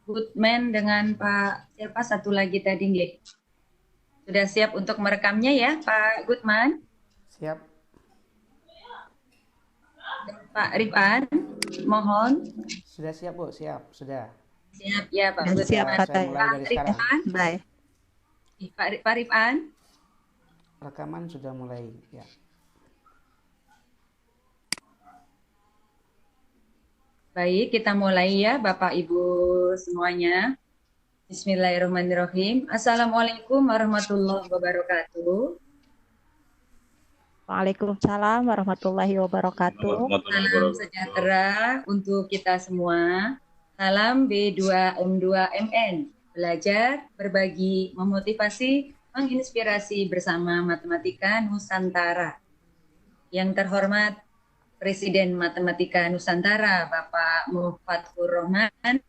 Goodman dengan Pak siapa satu lagi tadi nggih. Sudah siap untuk merekamnya ya Pak Goodman? Siap. Pak Rifan, mohon. Sudah siap, Bu. Siap. Sudah. Siap ya Pak Dan siap Goodman. Saya kata mulai Pak dari sekarang. Rifan, baik. Pak Rifan. Rekaman sudah mulai, ya. Baik, kita mulai ya Bapak Ibu semuanya. Bismillahirrahmanirrahim. Assalamualaikum warahmatullahi wabarakatuh. Waalaikumsalam warahmatullahi wabarakatuh. Salam sejahtera untuk kita semua. Salam B2M2MN. Belajar, berbagi, memotivasi, menginspirasi bersama Matematika Nusantara. Yang terhormat Presiden Matematika Nusantara, Bapak Mufathur Rahman,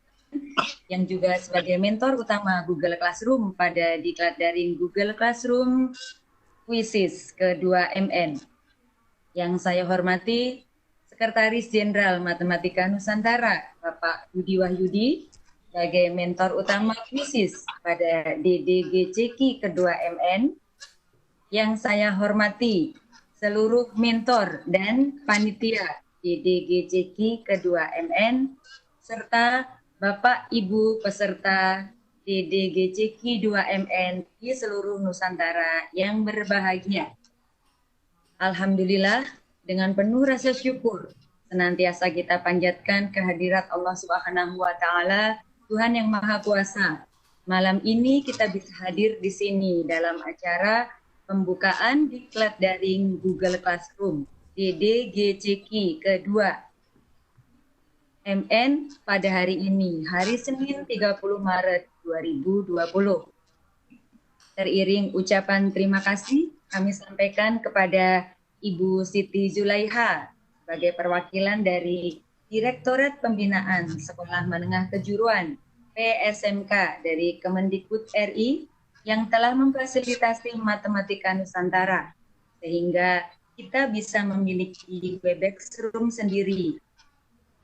yang juga sebagai mentor utama Google Classroom pada diklat daring Google Classroom Quizzes ke-2MN. Yang saya hormati Sekretaris Jenderal Matematika Nusantara, Bapak Budi Wahyudi, sebagai mentor utama Quizzes pada DDGCQ ke-2MN. Yang saya hormati seluruh mentor dan panitia DDGCQ ke-2MN, serta Bapak Ibu peserta DDGCQ 2MN di seluruh Nusantara yang berbahagia. Alhamdulillah, dengan penuh rasa syukur senantiasa kita panjatkan kehadirat Allah Subhanahu wa taala, Tuhan yang Maha Kuasa. Malam ini kita bisa hadir di sini dalam acara pembukaan diklat daring Google Classroom DDGCQ ke-2 MN pada hari ini, hari Senin 30 Maret 2020. Teriring ucapan terima kasih, kami sampaikan kepada Ibu Siti Zulaiha sebagai perwakilan dari Direktorat Pembinaan Sekolah Menengah Kejuruan PSMK dari Kemendikbud RI yang telah memfasilitasi Matematika Nusantara sehingga kita bisa memiliki Webex Room sendiri,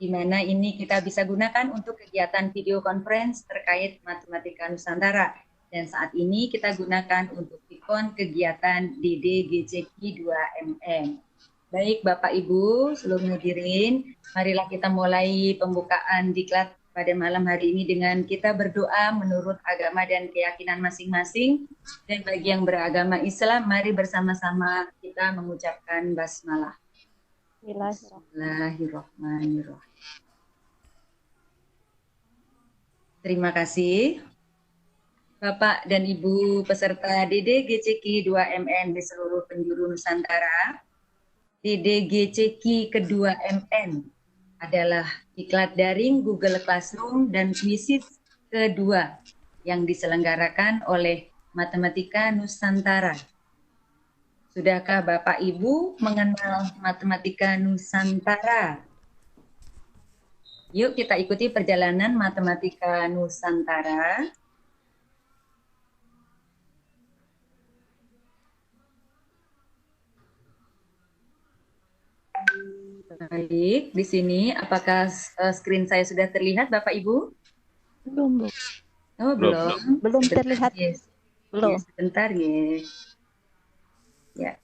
di mana ini kita bisa gunakan untuk kegiatan video conference terkait Matematika Nusantara. Dan saat ini kita gunakan untuk ikon kegiatan DDGCQ 2MN. Baik Bapak Ibu, seluruh hadirin, marilah kita mulai pembukaan diklat pada malam hari ini dengan kita berdoa menurut agama dan keyakinan masing-masing. Dan bagi yang beragama Islam, mari bersama-sama kita mengucapkan basmalah. Bismillahirrahmanirrahim. Terima kasih. Bapak dan Ibu peserta DDGCQ 2MN di seluruh penjuru Nusantara. DDGCQ ke-2MN adalah diklat daring Google Classroom dan Quizzes kedua yang diselenggarakan oleh Matematika Nusantara. Sudahkah Bapak Ibu mengenal Matematika Nusantara? Yuk kita ikuti perjalanan Matematika Nusantara. Baik, di sini apakah screen saya sudah terlihat Bapak Ibu? Belum, Bu. Oh, belum. Belum terlihat. Yes. Belum. Yes, sebentar, yes. Ya.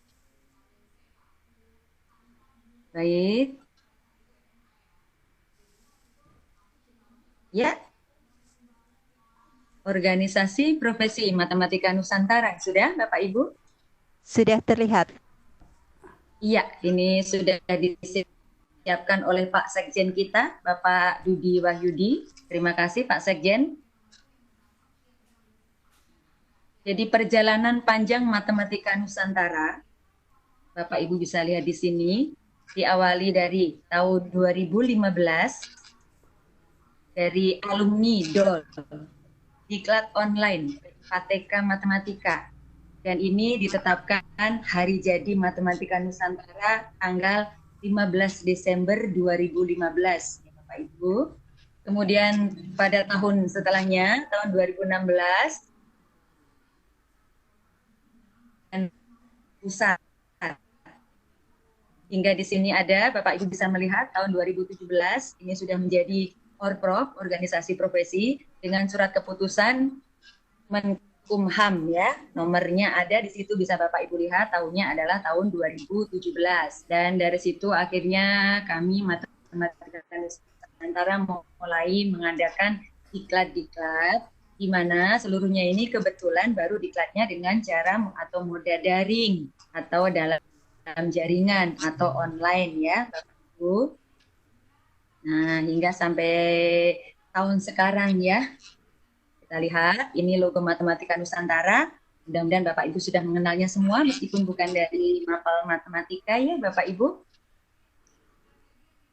Baik. Ya. Organisasi Profesi Matematika Nusantara, sudah Bapak Ibu? Sudah terlihat. Iya, ini sudah disiapkan oleh Pak Sekjen kita, Bapak Budi Wahyudi. Terima kasih Pak Sekjen. Jadi perjalanan panjang Matematika Nusantara, Bapak Ibu bisa lihat di sini, diawali dari tahun 2015 dari alumni DOL, diklat online KTK Matematika. Dan ini ditetapkan hari jadi Matematika Nusantara tanggal 15 Desember 2015, ya Bapak Ibu. Kemudian pada tahun setelahnya, tahun 2016, pusat. Hingga di sini ada, Bapak Ibu bisa melihat tahun 2017, ini sudah menjadi Orprov, organisasi profesi, dengan surat keputusan Menkumham ya. Nomornya ada di situ, bisa Bapak Ibu lihat, tahunnya adalah tahun 2017. Dan dari situ akhirnya kami Matematika Nusantara mulai mengadakan diklat-diklat, di mana seluruhnya ini kebetulan baru diklatnya dengan cara atau moda daring atau dalam jaringan atau online ya Bapak Ibu. Nah, hingga sampai tahun sekarang ya. Kita lihat, ini logo Matematika Nusantara. Mudah-mudahan Bapak Ibu sudah mengenalnya semua, meskipun bukan dari mapel matematika ya Bapak Ibu.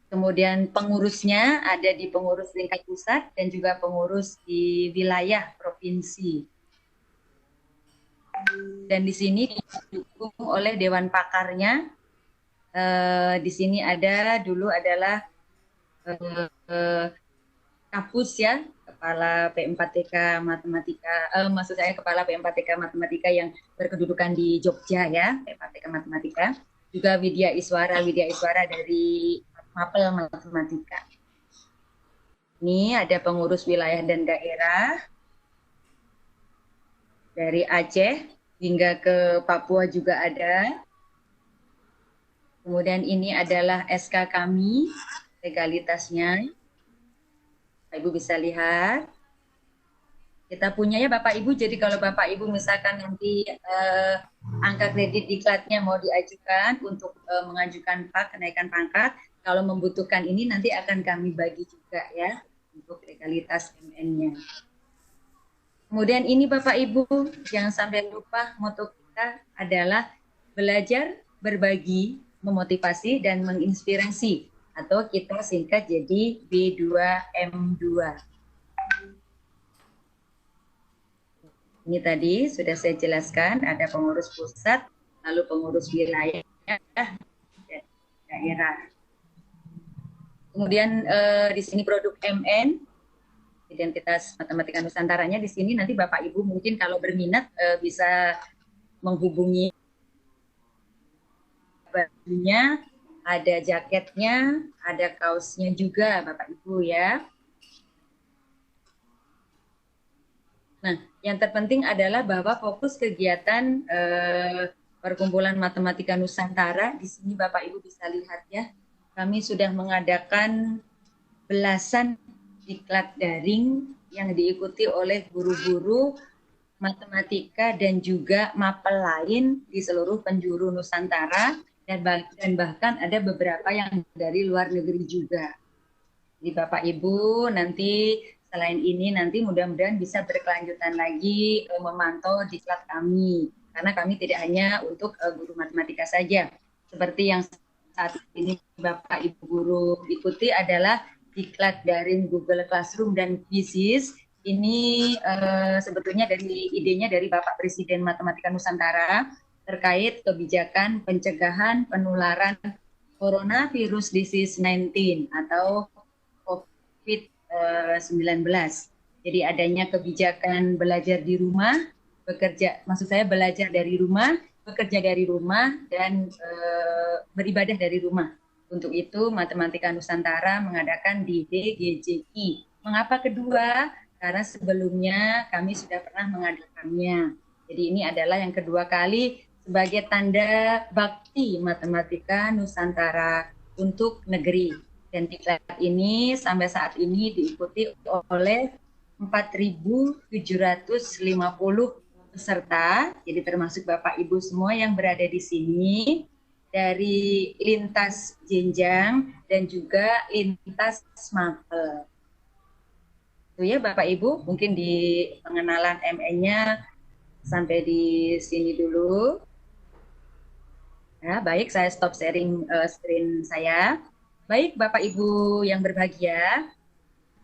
Kemudian pengurusnya ada di pengurus tingkat pusat dan juga pengurus di wilayah provinsi. Dan di sini didukung oleh Dewan Pakarnya. Di sini dulu adalah Kapus ya, Kepala P4TK Matematika, maksud saya Kepala P4TK Matematika yang berkedudukan di Jogja ya, P4TK Matematika. Juga Widya Iswara dari Mapel Matematika. Ini ada pengurus wilayah dan daerah dari Aceh hingga ke Papua juga ada. Kemudian ini adalah SK kami, legalitasnya. Bapak Ibu bisa lihat. Kita punya ya Bapak Ibu, jadi kalau Bapak Ibu misalkan nanti angka kredit diklatnya mau diajukan untuk mengajukan kenaikan pangkat, kalau membutuhkan ini nanti akan kami bagi juga ya untuk legalitas MN-nya. Kemudian ini Bapak Ibu, jangan sampai lupa moto kita adalah belajar, berbagi, memotivasi, dan menginspirasi. Atau kita singkat jadi B2M2. Ini tadi sudah saya jelaskan, ada pengurus pusat, lalu pengurus wilayah, dan daerah. Kemudian di sini produk MN, identitas Matematika Nusantaranya. Di sini nanti Bapak Ibu mungkin kalau berminat bisa menghubungi bajunya, ada jaketnya, ada kaosnya juga Bapak Ibu ya. Nah, yang terpenting adalah bahwa fokus kegiatan Perkumpulan Matematika Nusantara, di sini Bapak Ibu bisa lihat ya, kami sudah mengadakan belasan diklat daring yang diikuti oleh guru-guru matematika dan juga mapel lain di seluruh penjuru Nusantara, dan bahkan ada beberapa yang dari luar negeri juga. Jadi Bapak Ibu nanti selain ini nanti mudah-mudahan bisa berkelanjutan lagi memantau diklat kami, karena kami tidak hanya untuk guru matematika saja. Seperti yang saat ini Bapak Ibu guru ikuti adalah diklat daring Google Classroom dan Quizzes. Ini sebetulnya idenya dari Bapak Presiden Matematika Nusantara terkait kebijakan pencegahan penularan coronavirus disease 19 atau COVID-19. Jadi adanya kebijakan belajar di rumah, belajar dari rumah, bekerja dari rumah, dan beribadah dari rumah. Untuk itu Matematika Nusantara mengadakan DDGJI. Mengapa kedua? Karena sebelumnya kami sudah pernah mengadakannya. Jadi ini adalah yang kedua kali sebagai tanda bakti Matematika Nusantara untuk negeri. Dan diklat ini sampai saat ini diikuti oleh 4.750 peserta, jadi termasuk Bapak Ibu semua yang berada di sini, dari lintas jenjang dan juga lintas mapel. Itu ya Bapak Ibu, mungkin di pengenalan MN-nya sampai di sini dulu. Ya, baik, saya stop sharing screen saya. Baik Bapak Ibu yang berbahagia,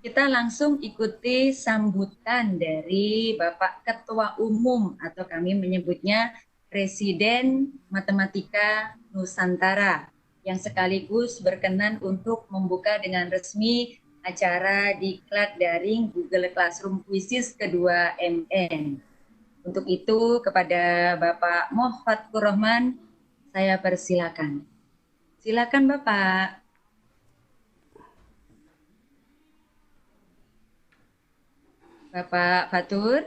kita langsung ikuti sambutan dari Bapak Ketua Umum atau kami menyebutnya Presiden Matematika Nusantara yang sekaligus berkenan untuk membuka dengan resmi acara diklat daring Google Classroom Quizzes kedua MN. Untuk itu kepada Bapak Mohfatkur Rahman saya persilakan. Silakan Bapak. Bapak Fatur.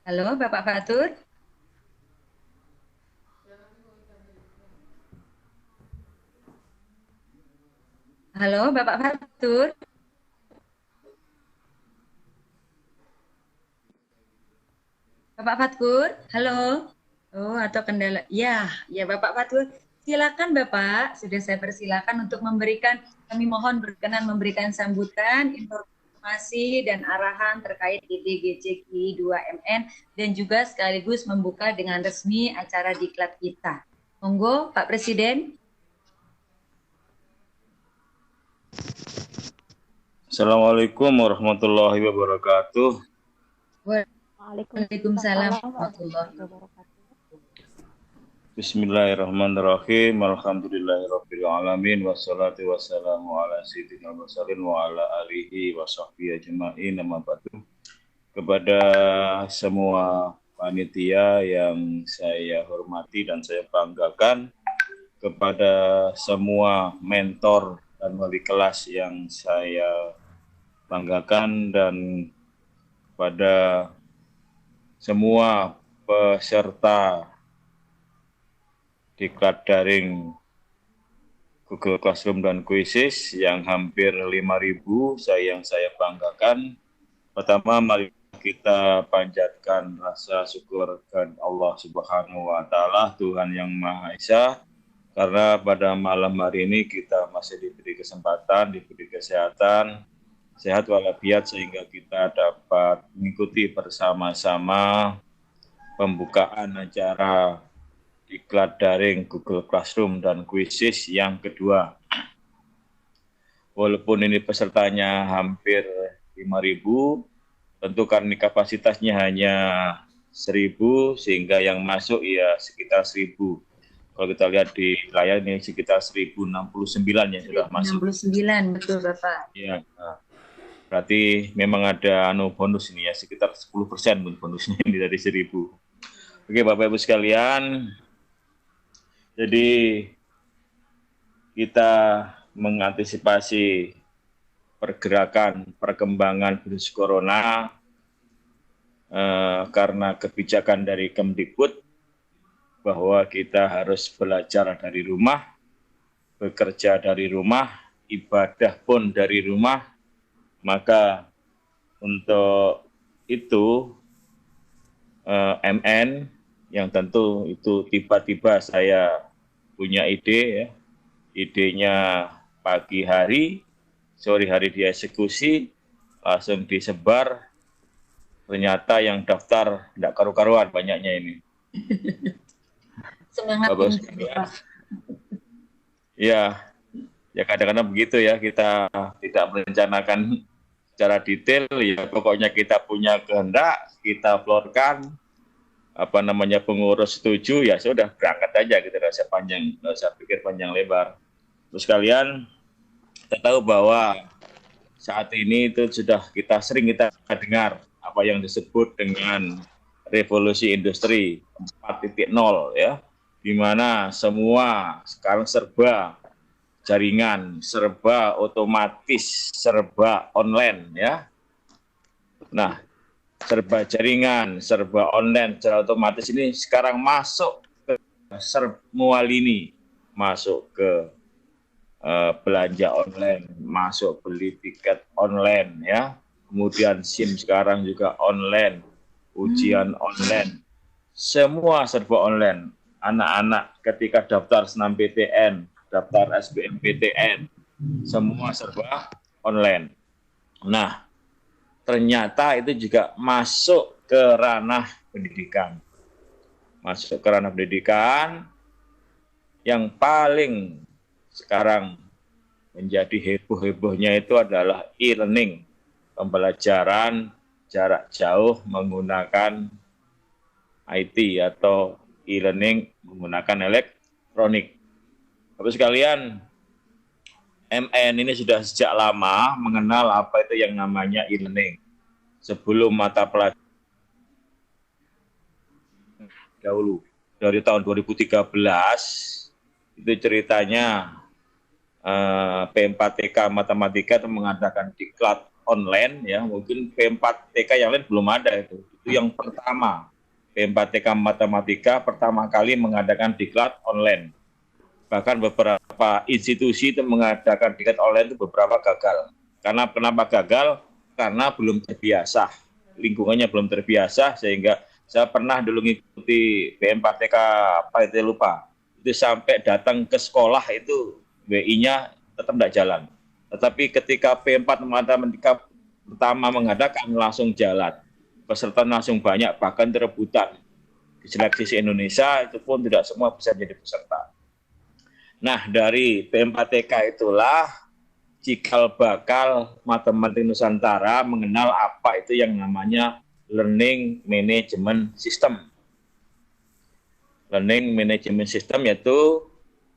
Halo, Bapak Fatur. Halo, Bapak Fatur. Bapak Fatur, halo. Oh, atau kendala. Ya, ya Bapak Fatur. Silakan Bapak, sudah saya persilakan untuk kami mohon berkenan memberikan sambutan, informasi dan arahan terkait IDGCKI 2MN dan juga sekaligus membuka dengan resmi acara diklat kita. Monggo Pak Presiden. Assalamualaikum warahmatullahi wabarakatuh. Waalaikumsalam warahmatullahi wabarakatuh. Bismillahirrahmanirrahim. Alhamdulillahirabbil alamin wassalatu wassalamu ala sayyidina mursalin wa ala alihi wa sahbihi ajmain. Amma ba'du. Kepada semua panitia yang saya hormati dan saya banggakan, kepada semua mentor dan wali kelas yang saya banggakan, dan pada semua peserta diklat daring Google Classroom dan Quizzes yang hampir 5.000 yang saya banggakan. Pertama, mari kita panjatkan rasa syukur kepada Allah Subhanahu wa Ta'ala, Tuhan yang Maha Esa, karena pada malam hari ini kita masih diberi kesempatan, diberi kesehatan, sehat walafiat, sehingga kita dapat mengikuti bersama-sama pembukaan acara diklat daring Google Classroom dan Quizzes yang kedua. Walaupun ini pesertanya hampir 5.000, tentu karena kapasitasnya hanya 1.000, sehingga yang masuk ya sekitar 1.000. Kalau kita lihat di layar ini sekitar 1.069 yang sudah masuk. 69, betul Bapak. Ya, berarti memang ada bonus ini ya, sekitar 10% bonusnya ini dari 1.000. Oke Bapak Ibu sekalian, jadi kita mengantisipasi perkembangan virus corona karena kebijakan dari Kemdikbud bahwa kita harus belajar dari rumah, bekerja dari rumah, ibadah pun dari rumah. Maka untuk itu MN yang tentu itu tiba-tiba saya punya ide ya. Idenya pagi hari, sore hari dieksekusi, langsung disebar. Ternyata yang daftar tidak karu-karuan banyaknya ini. Semangat Bapak. Ya kadang-kadang begitu ya, kita tidak merencanakan secara detail, ya pokoknya kita punya kehendak, kita florkan, pengurus setuju, ya sudah berangkat aja gitu, nggak usah pikir panjang lebar. Terus kalian, kita tahu bahwa saat ini itu sudah sering kita dengar apa yang disebut dengan revolusi industri 4.0 ya, di mana semua sekarang serba jaringan, serba otomatis, serba online ya. Nah, serba jaringan, serba online, secara otomatis ini sekarang masuk ke semua lini, masuk ke belanja online, masuk beli tiket online ya. Kemudian SIM sekarang juga online, ujian online, semua serba online. Anak-anak ketika daftar SNMPTN, daftar SBMPTN, semua serba online. Nah, ternyata itu juga masuk ke ranah pendidikan. Masuk ke ranah pendidikan yang paling sekarang menjadi heboh-hebohnya itu adalah e-learning, pembelajaran jarak jauh menggunakan IT atau e-learning menggunakan elektronik. Bapak sekalian, MN ini sudah sejak lama mengenal apa itu yang namanya e-learning. Sebelum mata pelajaran dahulu, dari tahun 2013, itu ceritanya P4TK Matematika itu mengadakan diklat online ya, mungkin P4TK yang lain belum ada itu yang pertama. P4TK Matematika pertama kali mengadakan diklat online. Bahkan beberapa institusi itu mengadakan diklat online itu beberapa gagal. Karena kenapa gagal? Karena belum terbiasa, lingkungannya belum terbiasa, sehingga saya pernah dulu mengikuti P4TK apa itu lupa. Itu sampai datang ke sekolah itu WI-nya tetap tidak jalan. Tetapi ketika P4 Matematika pertama mengadakan langsung jalan. Peserta langsung banyak, bahkan rebutan. Di seleksi se-Indonesia itu pun tidak semua bisa jadi peserta. Nah, dari P4TK itulah cikal bakal matematik Nusantara mengenal apa itu yang namanya Learning Management System. Learning Management System yaitu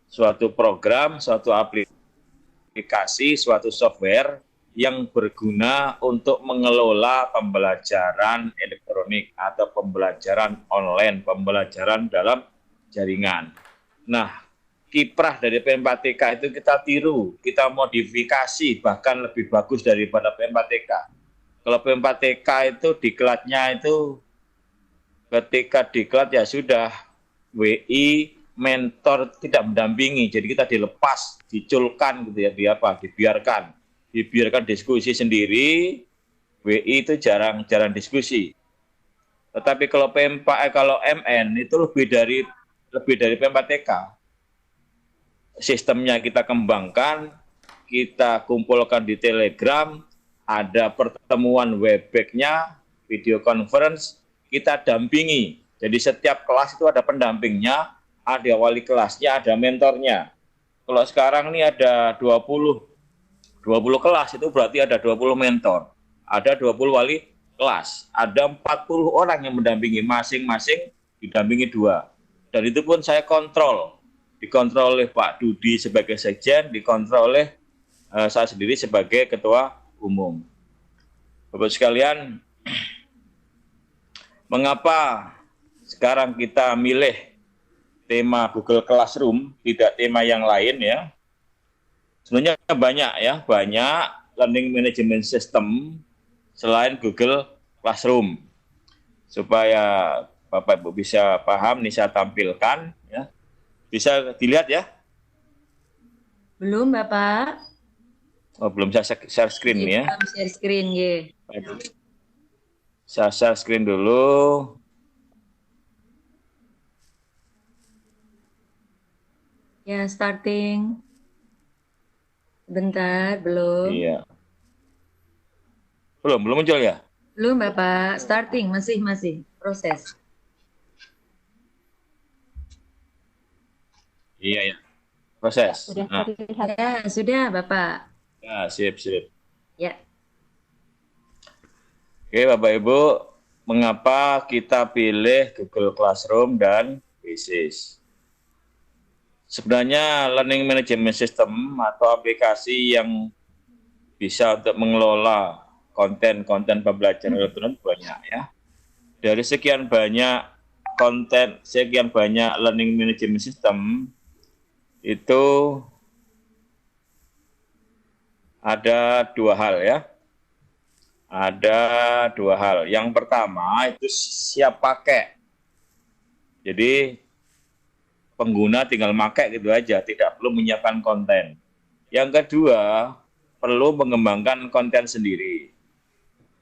suatu program, suatu aplikasi, suatu software yang berguna untuk mengelola pembelajaran elektronik atau pembelajaran online, pembelajaran dalam jaringan. Nah, kiprah dari P4TK itu kita tiru, kita modifikasi, bahkan lebih bagus daripada P4TK. Kalau P4TK itu diklatnya itu ketika diklat ya sudah, WI mentor tidak mendampingi, jadi kita dilepas, diculkan gitu ya, dibiarkan diskusi sendiri. WI itu jarang diskusi. Tetapi kalau kalau MN itu lebih dari P4TK. Sistemnya kita kembangkan, kita kumpulkan di Telegram, ada pertemuan Webex-nya, video conference, kita dampingi. Jadi setiap kelas itu ada pendampingnya, ada wali kelasnya, ada mentornya. Kalau sekarang ini ada 20 kelas, itu berarti ada 20 mentor, ada 20 wali kelas, ada 40 orang yang mendampingi, masing-masing didampingi 2. Dan itu pun saya dikontrol oleh Pak Dudi sebagai sekjen, dikontrol oleh saya sendiri sebagai ketua umum. Bapak sekalian, mengapa sekarang kita milih tema Google Classroom, tidak tema yang lain ya? Sebenarnya banyak learning management system selain Google Classroom. Supaya Bapak Ibu bisa paham, nih saya tampilkan ya. Bisa dilihat ya? Belum, Bapak. Oh, belum saya share screen ya. Belum share screen ya. Saya share screen dulu. Ya, starting. Bentar, belum. Iya. Belum muncul ya? Belum, Bapak. Starting, masih proses. Iya, ya. Proses. Sudah Nah, terlihat. Ya, sudah, Bapak. ya, sip. Ya. Oke, Bapak Ibu, mengapa kita pilih Google Classroom dan Quizzes? Sebenarnya learning management system atau aplikasi yang bisa untuk mengelola konten pembelajaran elektronik banyak ya. Dari sekian banyak konten, sekian banyak learning management system, itu ada 2 hal ya. Ada 2 hal. Yang pertama itu siap pakai. Jadi pengguna tinggal pakai gitu aja, tidak perlu menyiapkan konten. Yang kedua, perlu mengembangkan konten sendiri.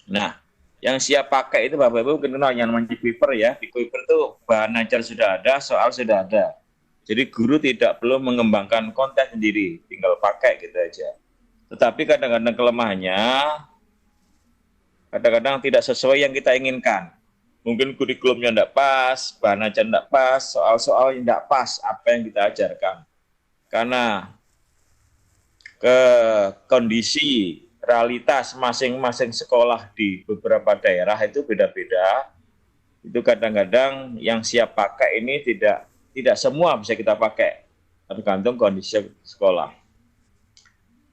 Nah, yang siap pakai itu Bapak Ibu kenal yang namanya Kuiper ya. Di Kuiper itu bahan ajar sudah ada, soal sudah ada. Jadi guru tidak perlu mengembangkan konten sendiri, tinggal pakai gitu aja. Tetapi kadang-kadang kelemahannya, kadang-kadang tidak sesuai yang kita inginkan. Mungkin kurikulumnya tidak pas, bahan ajar tidak pas, soal-soal yang tidak pas apa yang kita ajarkan. Karena kondisi realitas masing-masing sekolah di beberapa daerah itu beda-beda. Itu kadang-kadang yang siap pakai ini tidak semua bisa kita pakai, tergantung kondisi sekolah.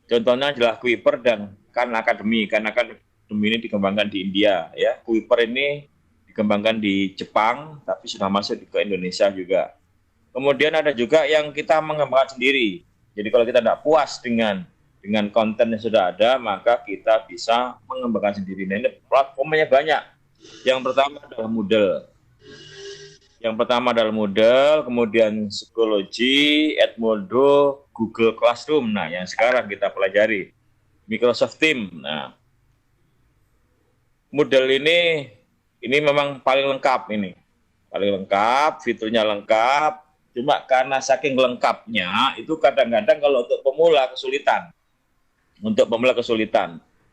Contohnya adalah Kuiper dan Khan Academy. Khan Academy ini dikembangkan di India, ya. Kuiper ini dikembangkan di Jepang, tapi sudah masuk ke Indonesia juga. Kemudian ada juga yang kita mengembangkan sendiri, Jadi kalau kita tidak puas dengan konten yang sudah ada, maka kita bisa mengembangkan sendiri. Nah, ini platformnya banyak. Yang pertama adalah Moodle, kemudian Psikologi, Edmodo, Google Classroom. Nah, yang sekarang kita pelajari, Microsoft Teams. Nah, Moodle ini memang paling lengkap ini. Paling lengkap, fiturnya lengkap. Cuma karena saking lengkapnya, itu kadang-kadang kalau untuk pemula kesulitan.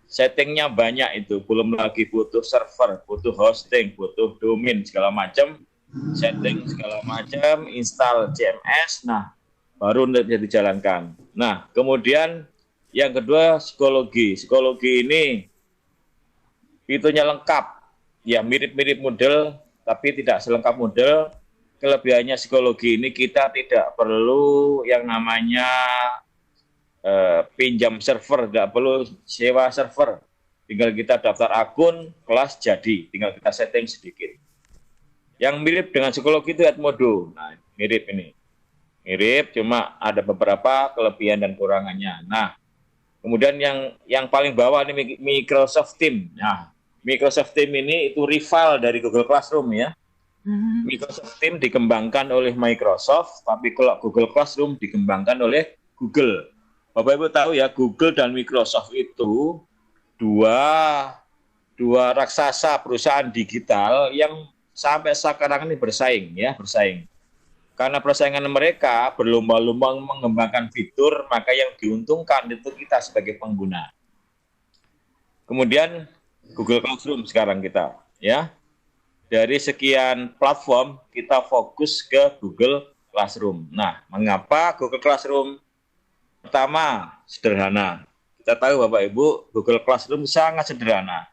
Settingnya banyak itu, belum lagi butuh server, butuh hosting, butuh domain, segala macam. Setting segala macam, install CMS, nah baru bisa dijalankan. Nah, kemudian yang kedua psikologi. Psikologi ini fiturnya lengkap, ya mirip-mirip Moodle, tapi tidak selengkap Moodle. Kelebihannya psikologi ini kita tidak perlu yang namanya pinjam server, tidak perlu sewa server. Tinggal kita daftar akun, kelas jadi, tinggal kita setting sedikit. Yang mirip dengan psikologi itu Edmodo. Nah, mirip ini. Mirip, cuma ada beberapa kelebihan dan kurangannya. Nah, kemudian yang paling bawah ini Microsoft Teams. Nah, Microsoft Teams ini itu rival dari Google Classroom ya. Microsoft Teams dikembangkan oleh Microsoft, tapi kalau Google Classroom dikembangkan oleh Google. Bapak Ibu tahu ya, Google dan Microsoft itu dua raksasa perusahaan digital yang sampai sekarang ini bersaing. Karena persaingan mereka berlomba-lomba mengembangkan fitur, maka yang diuntungkan itu kita sebagai pengguna. Kemudian Google Classroom sekarang kita, ya. Dari sekian platform, kita fokus ke Google Classroom. Nah, mengapa Google Classroom? Pertama, sederhana. Kita tahu Bapak Ibu, Google Classroom sangat sederhana.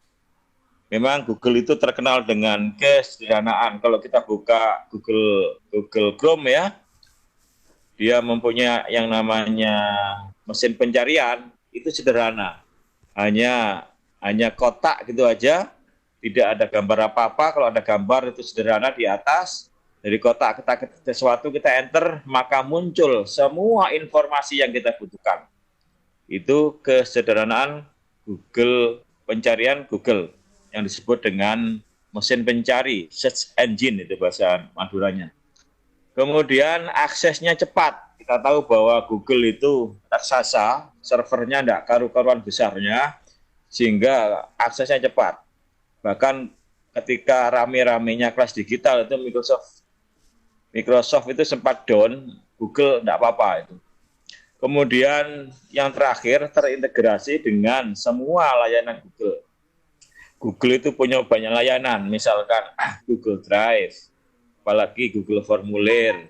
Memang Google itu terkenal dengan kesederhanaan. Kalau kita buka Google Chrome ya, dia mempunyai yang namanya mesin pencarian, itu sederhana. Hanya kotak gitu aja, tidak ada gambar apa-apa. Kalau ada gambar itu sederhana di atas. Dari kotak kita sesuatu kita enter, maka muncul semua informasi yang kita butuhkan. Itu kesederhanaan Google, pencarian Google yang disebut dengan mesin pencari, search engine itu bahasa Maduranya. Kemudian aksesnya cepat. Kita tahu bahwa Google itu raksasa, servernya tidak karu-karuan besarnya, sehingga aksesnya cepat. Bahkan ketika rame-ramenya kelas digital itu Microsoft itu sempat down, Google tidak apa-apa itu. Kemudian yang terakhir terintegrasi dengan semua layanan Google. Google itu punya banyak layanan, misalkan Google Drive, apalagi Google Formulir,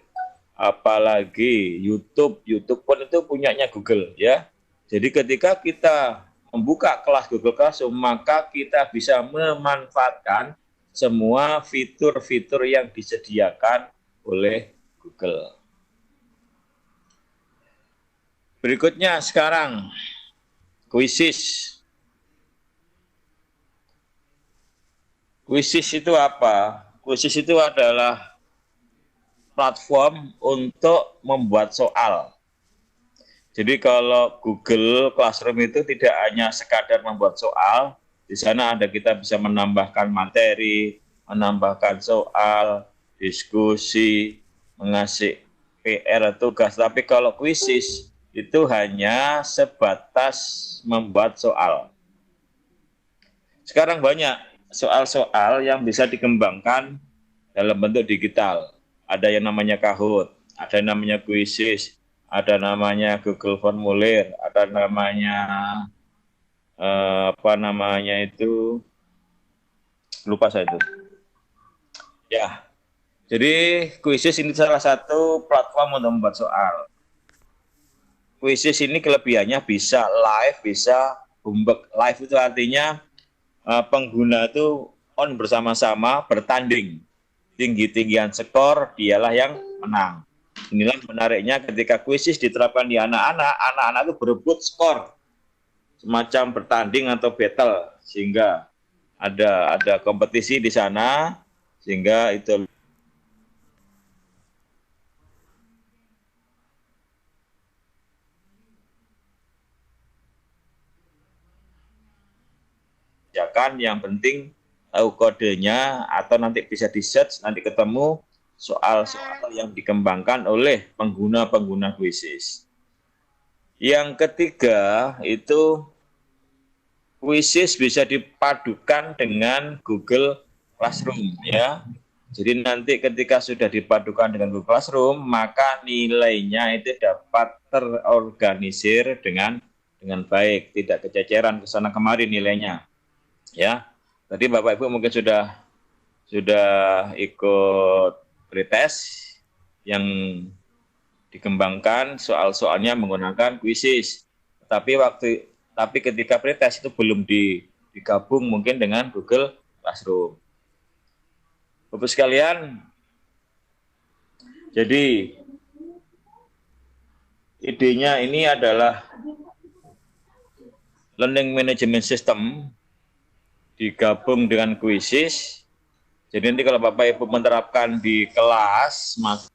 apalagi YouTube pun itu punyanya Google ya. Jadi ketika kita membuka kelas Google Classroom, maka kita bisa memanfaatkan semua fitur-fitur yang disediakan oleh Google. Berikutnya sekarang, Quizzes. Quizzes itu apa? Quizzes itu adalah platform untuk membuat soal. Jadi kalau Google Classroom itu tidak hanya sekadar membuat soal, di sana kita bisa menambahkan materi, menambahkan soal, diskusi, mengasih PR atau tugas. Tapi kalau Quizzes itu hanya sebatas membuat soal. Sekarang banyak soal-soal yang bisa dikembangkan dalam bentuk digital. Ada yang namanya Kahoot, ada yang namanya Quizzes, ada namanya Google Formulir, ada namanya lupa saya itu. Ya, jadi Quizzes ini salah satu platform untuk membuat soal. Quizzes ini kelebihannya bisa live, bisa bumbek. Live itu artinya pengguna itu on bersama-sama bertanding. Tinggi-tinggian skor, dialah yang menang. Inilah menariknya ketika Quizzes diterapkan di anak-anak itu berebut skor. Semacam bertanding atau battle, sehingga ada kompetisi di sana, sehingga itu kerjakan, yang penting tahu kodenya atau nanti bisa di-search, nanti ketemu soal-soal yang dikembangkan oleh pengguna-pengguna Quizzes. Yang ketiga itu Quizzes bisa dipadukan dengan Google Classroom ya. Jadi nanti ketika sudah dipadukan dengan Google Classroom, maka nilainya itu dapat terorganisir dengan baik, tidak kececeran ke sana kemari nilainya. Ya. Tadi Bapak Ibu mungkin sudah ikut pretest yang dikembangkan soal-soalnya menggunakan Quizzes. Tapi ketika pretest itu belum digabung mungkin dengan Google Classroom. Bapak sekalian, jadi idenya ini adalah learning management system digabung dengan Quizzes. Jadi nanti kalau Bapak Ibu menerapkan di kelas, maka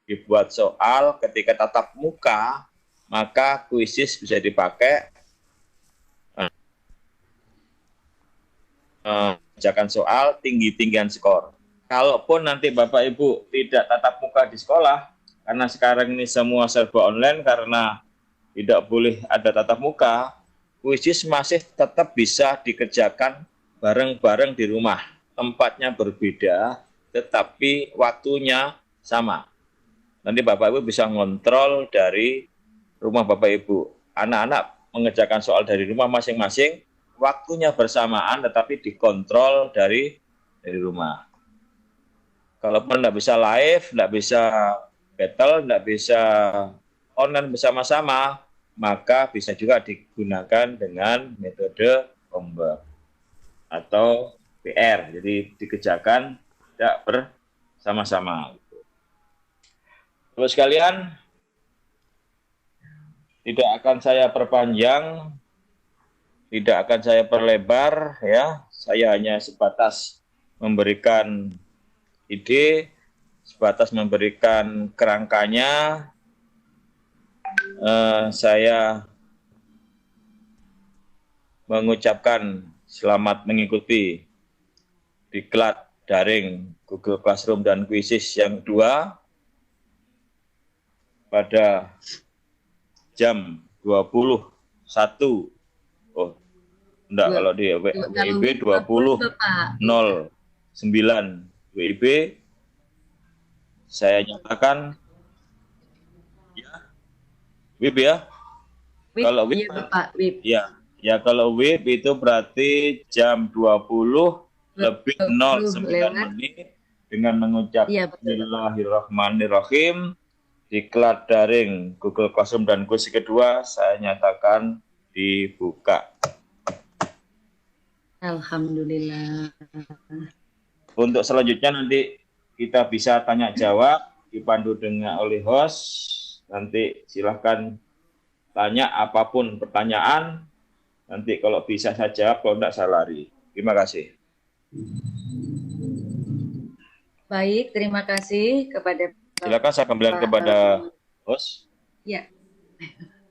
dibuat soal ketika tatap muka, maka Quizzes bisa dipakai mengerjakan soal tinggi-tinggian skor. Kalaupun nanti Bapak Ibu tidak tatap muka di sekolah, karena sekarang ini semua serba online, karena tidak boleh ada tatap muka, Quizzes masih tetap bisa dikerjakan bareng-bareng di rumah. Tempatnya berbeda, tetapi waktunya sama. Nanti Bapak Ibu bisa ngontrol dari rumah Bapak Ibu. Anak-anak mengerjakan soal dari rumah masing-masing, waktunya bersamaan tetapi dikontrol dari rumah. Kalaupun tidak bisa live, tidak bisa battle, tidak bisa online bersama-sama, maka bisa juga digunakan dengan metode homework atau PR. Jadi dikerjakan tidak bersama-sama. Terus sekalian, tidak akan saya perpanjang, tidak akan saya perlebar, ya. Saya hanya sebatas memberikan ide, sebatas memberikan kerangkanya. Saya mengucapkan selamat mengikuti diklat daring Google Classroom dan Quizzes yang 2 pada jam 21. Oh, enggak, kalau di WIB 20.09 WIB, saya nyatakan ya, WIB ya. WIB, kalau WIB, iya Bapak, WIB. Ya kalau WIB itu berarti jam 20:09 menit dengan mengucap Bismillahirrahmanirrahim. Diklat daring Google Classroom dan Quizzes kedua saya nyatakan dibuka. Alhamdulillah. Untuk selanjutnya nanti kita bisa tanya jawab dipandu dengan oleh host. Nanti silahkan tanya apapun pertanyaan. Nanti kalau bisa saya jawab, kalau tidak saya lari. Terima kasih. Baik, terima kasih kepada Silakan saya kembalikan kepada host. Ya.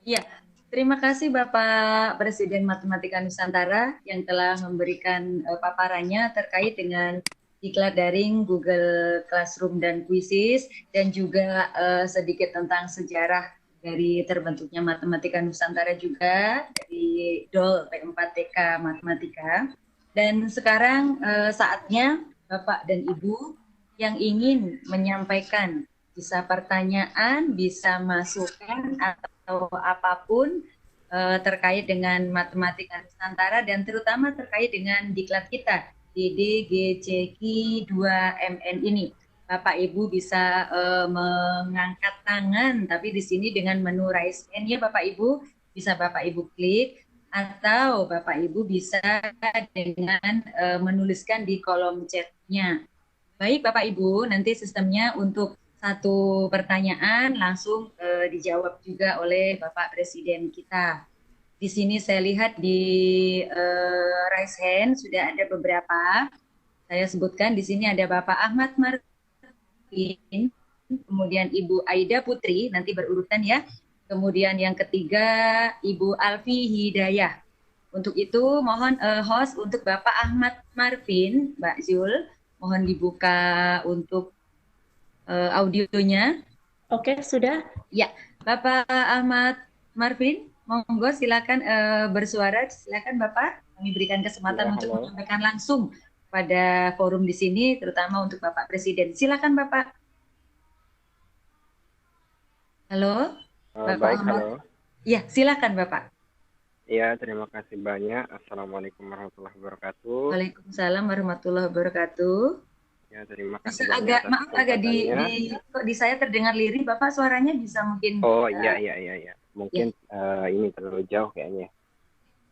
Ya. Terima kasih Bapak Presiden Matematika Nusantara yang telah memberikan paparannya terkait dengan diklat daring Google Classroom dan Quizzes, dan juga sedikit tentang sejarah dari terbentuknya Matematika Nusantara juga dari DOL P4TK Matematika. Dan sekarang saatnya Bapak dan Ibu yang ingin menyampaikan bisa pertanyaan, bisa masukan atau apapun terkait dengan Matematika Nusantara dan terutama terkait dengan diklat kita DDGCQ 2MN ini. Bapak Ibu bisa mengangkat tangan, tapi di sini dengan menu raise hand ya Bapak Ibu, bisa Bapak Ibu klik, atau Bapak Ibu bisa dengan menuliskan di kolom chatnya. Baik Bapak Ibu, nanti sistemnya untuk satu pertanyaan langsung dijawab juga oleh Bapak Presiden kita. Di sini saya lihat di raise hand sudah ada beberapa. Saya sebutkan di sini ada Bapak Ahmad Martin, kemudian Ibu Aida Putri, nanti berurutan ya. Kemudian yang ketiga, Ibu Alfi Hidayah. Untuk itu mohon host untuk Bapak Ahmad Marvin, Mbak Zul, mohon dibuka untuk audionya. Oke, sudah. Ya, Bapak Ahmad Marvin, monggo silakan bersuara. Silakan Bapak, kami berikan kesempatan untuk menyampaikan langsung pada forum di sini, terutama untuk Bapak Presiden. Silakan Bapak. Halo, Bapak Baik, Ahmad. halo. Ya, silakan Bapak. Ya, terima kasih banyak. Assalamualaikum warahmatullahi wabarakatuh. Waalaikumsalam warahmatullahi wabarakatuh. Ya, terima Bisa kasih banyak. maaf agak kok di saya terdengar lirih, Bapak suaranya bisa mungkin. Oh iya. Mungkin ini terlalu jauh kayaknya.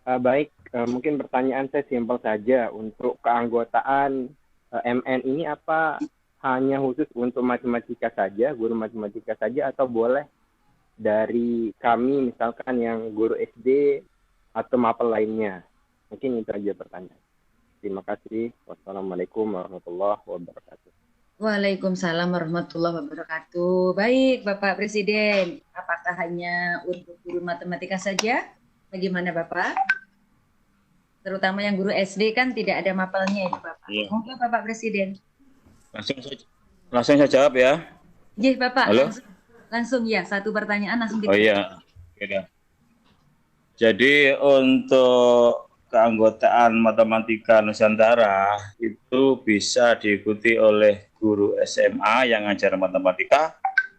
Baik, mungkin pertanyaan saya simpel saja. Untuk keanggotaan MN ini apa hanya khusus untuk matematika saja, guru matematika saja, atau boleh dari kami misalkan yang guru SD atau mapel lainnya? Mungkin itu aja pertanyaan. Terima kasih. Wassalamualaikum warahmatullahi wabarakatuh. Waalaikumsalam warahmatullahi wabarakatuh. Baik, Bapak Presiden, apakah hanya untuk guru matematika saja? Bagaimana Bapak? Terutama yang guru SD kan tidak ada mapelnya itu Bapak. Iya. Monggo Bapak Presiden. Langsung saya jawab ya. Jih Bapak, Halo? langsung ya, satu pertanyaan langsung Oh iya. Oke, jadi untuk keanggotaan Matematika Nusantara itu bisa diikuti oleh guru SMA yang ngajar matematika,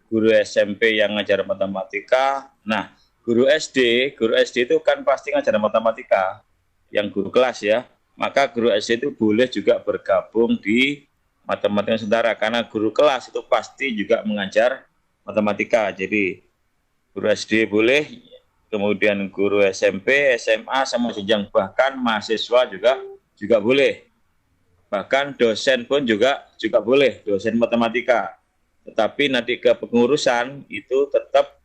guru SMP yang ngajar matematika. Nah, guru SD itu kan pasti ngajar matematika, yang guru kelas ya. Maka guru SD itu boleh juga bergabung di Matematika Nusantara karena guru kelas itu pasti juga mengajar matematika. Jadi guru SD boleh, kemudian guru SMP, SMA, sama jenjang bahkan mahasiswa juga boleh. Bahkan dosen pun juga boleh, dosen matematika. Tetapi nanti ke pengurusan itu tetap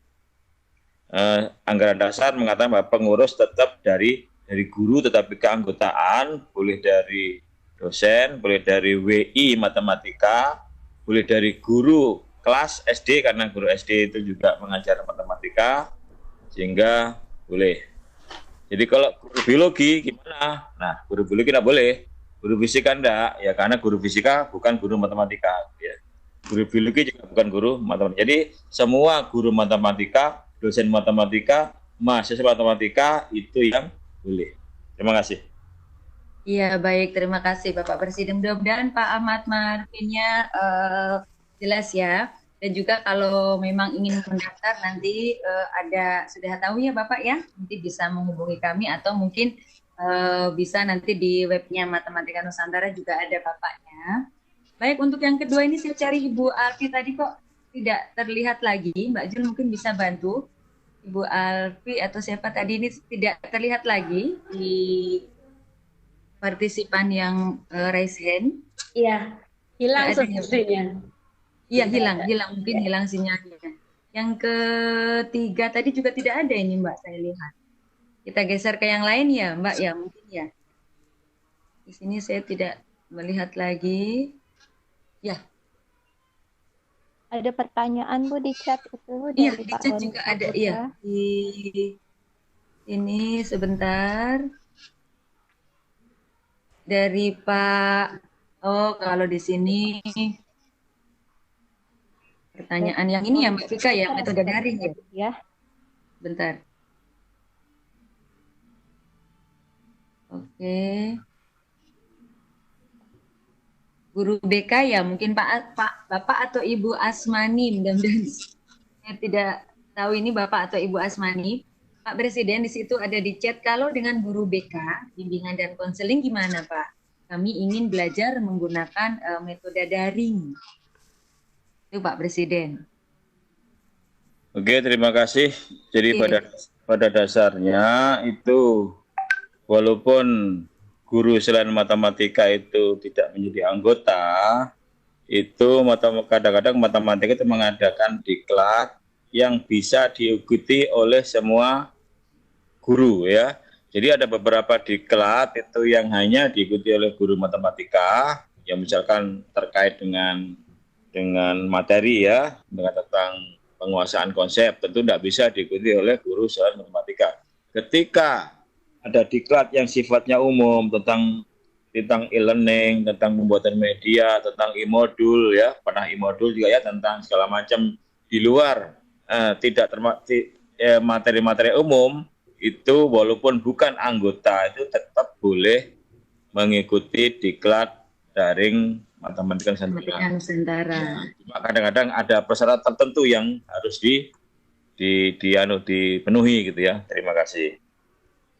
anggaran dasar mengatakan bahwa pengurus tetap dari guru, tetapi keanggotaan boleh dari dosen, boleh dari WI matematika, boleh dari guru kelas SD karena guru SD itu juga mengajar matematika. Sehingga boleh. Jadi kalau guru biologi gimana? Nah, guru biologi tidak boleh. Guru fisika enggak, ya karena guru fisika bukan guru matematika. Ya. Guru biologi juga bukan guru matematika. Jadi semua guru matematika, dosen matematika, mahasiswa matematika itu yang boleh. Terima kasih. Iya, baik. Terima kasih Bapak Presiden. Mudah-mudahan Pak Ahmad Marvinnya jelas ya. Dan juga kalau memang ingin mendaftar nanti sudah tahu ya Bapak ya, nanti bisa menghubungi kami atau mungkin bisa nanti di webnya Matematika Nusantara juga ada Bapaknya. Baik, untuk yang kedua ini saya cari Ibu Alfi tadi kok tidak terlihat lagi. Mbak Jul mungkin bisa bantu. Ibu Alfi atau siapa tadi ini tidak terlihat lagi di partisipan yang raise hand. Iya, hilang sepertinya. Iya, hilang, mungkin hilang sinyalnya. Yang ketiga tadi juga tidak ada ini Mbak, saya lihat. Kita geser ke yang lain ya Mbak ya, mungkin ya. Di sini saya tidak melihat lagi. Ya. Ada pertanyaan Bu di chat itu Iya, dari di Pak chat Roni juga ada, Saputra. iya. Di ini sebentar. Dari Pak, kalau di sini pertanyaan yang ini ya Mbak Vika ya, metode daring ya. Ya. Bentar. Oke. Guru BK ya, mungkin Bapak atau Ibu Asmani, mudah-mudahan saya tidak tahu ini Bapak atau Ibu Asmani. Pak Presiden di situ ada di chat, kalau dengan guru BK, bimbingan dan konseling gimana Pak? Kami ingin belajar menggunakan metode daring. Itu Pak Presiden. Oke, terima kasih. Jadi pada dasarnya itu walaupun guru selain matematika itu tidak menjadi anggota, itu kadang-kadang matematika itu mengadakan diklat yang bisa diikuti oleh semua guru ya. Jadi ada beberapa diklat itu yang hanya diikuti oleh guru matematika, yang misalkan terkait dengan materi ya, dengan tentang penguasaan konsep, tentu tidak bisa diikuti oleh guru selain matematika. Ketika ada diklat yang sifatnya umum tentang e-learning, tentang pembuatan media, tentang e-modul ya, pernah e-modul juga ya, tentang segala macam di luar tidak materi-materi umum itu, walaupun bukan anggota itu tetap boleh mengikuti diklat daring matematika Nusantara. Cuma kadang-kadang ada persyaratan tertentu yang harus dipenuhi gitu ya. Terima kasih.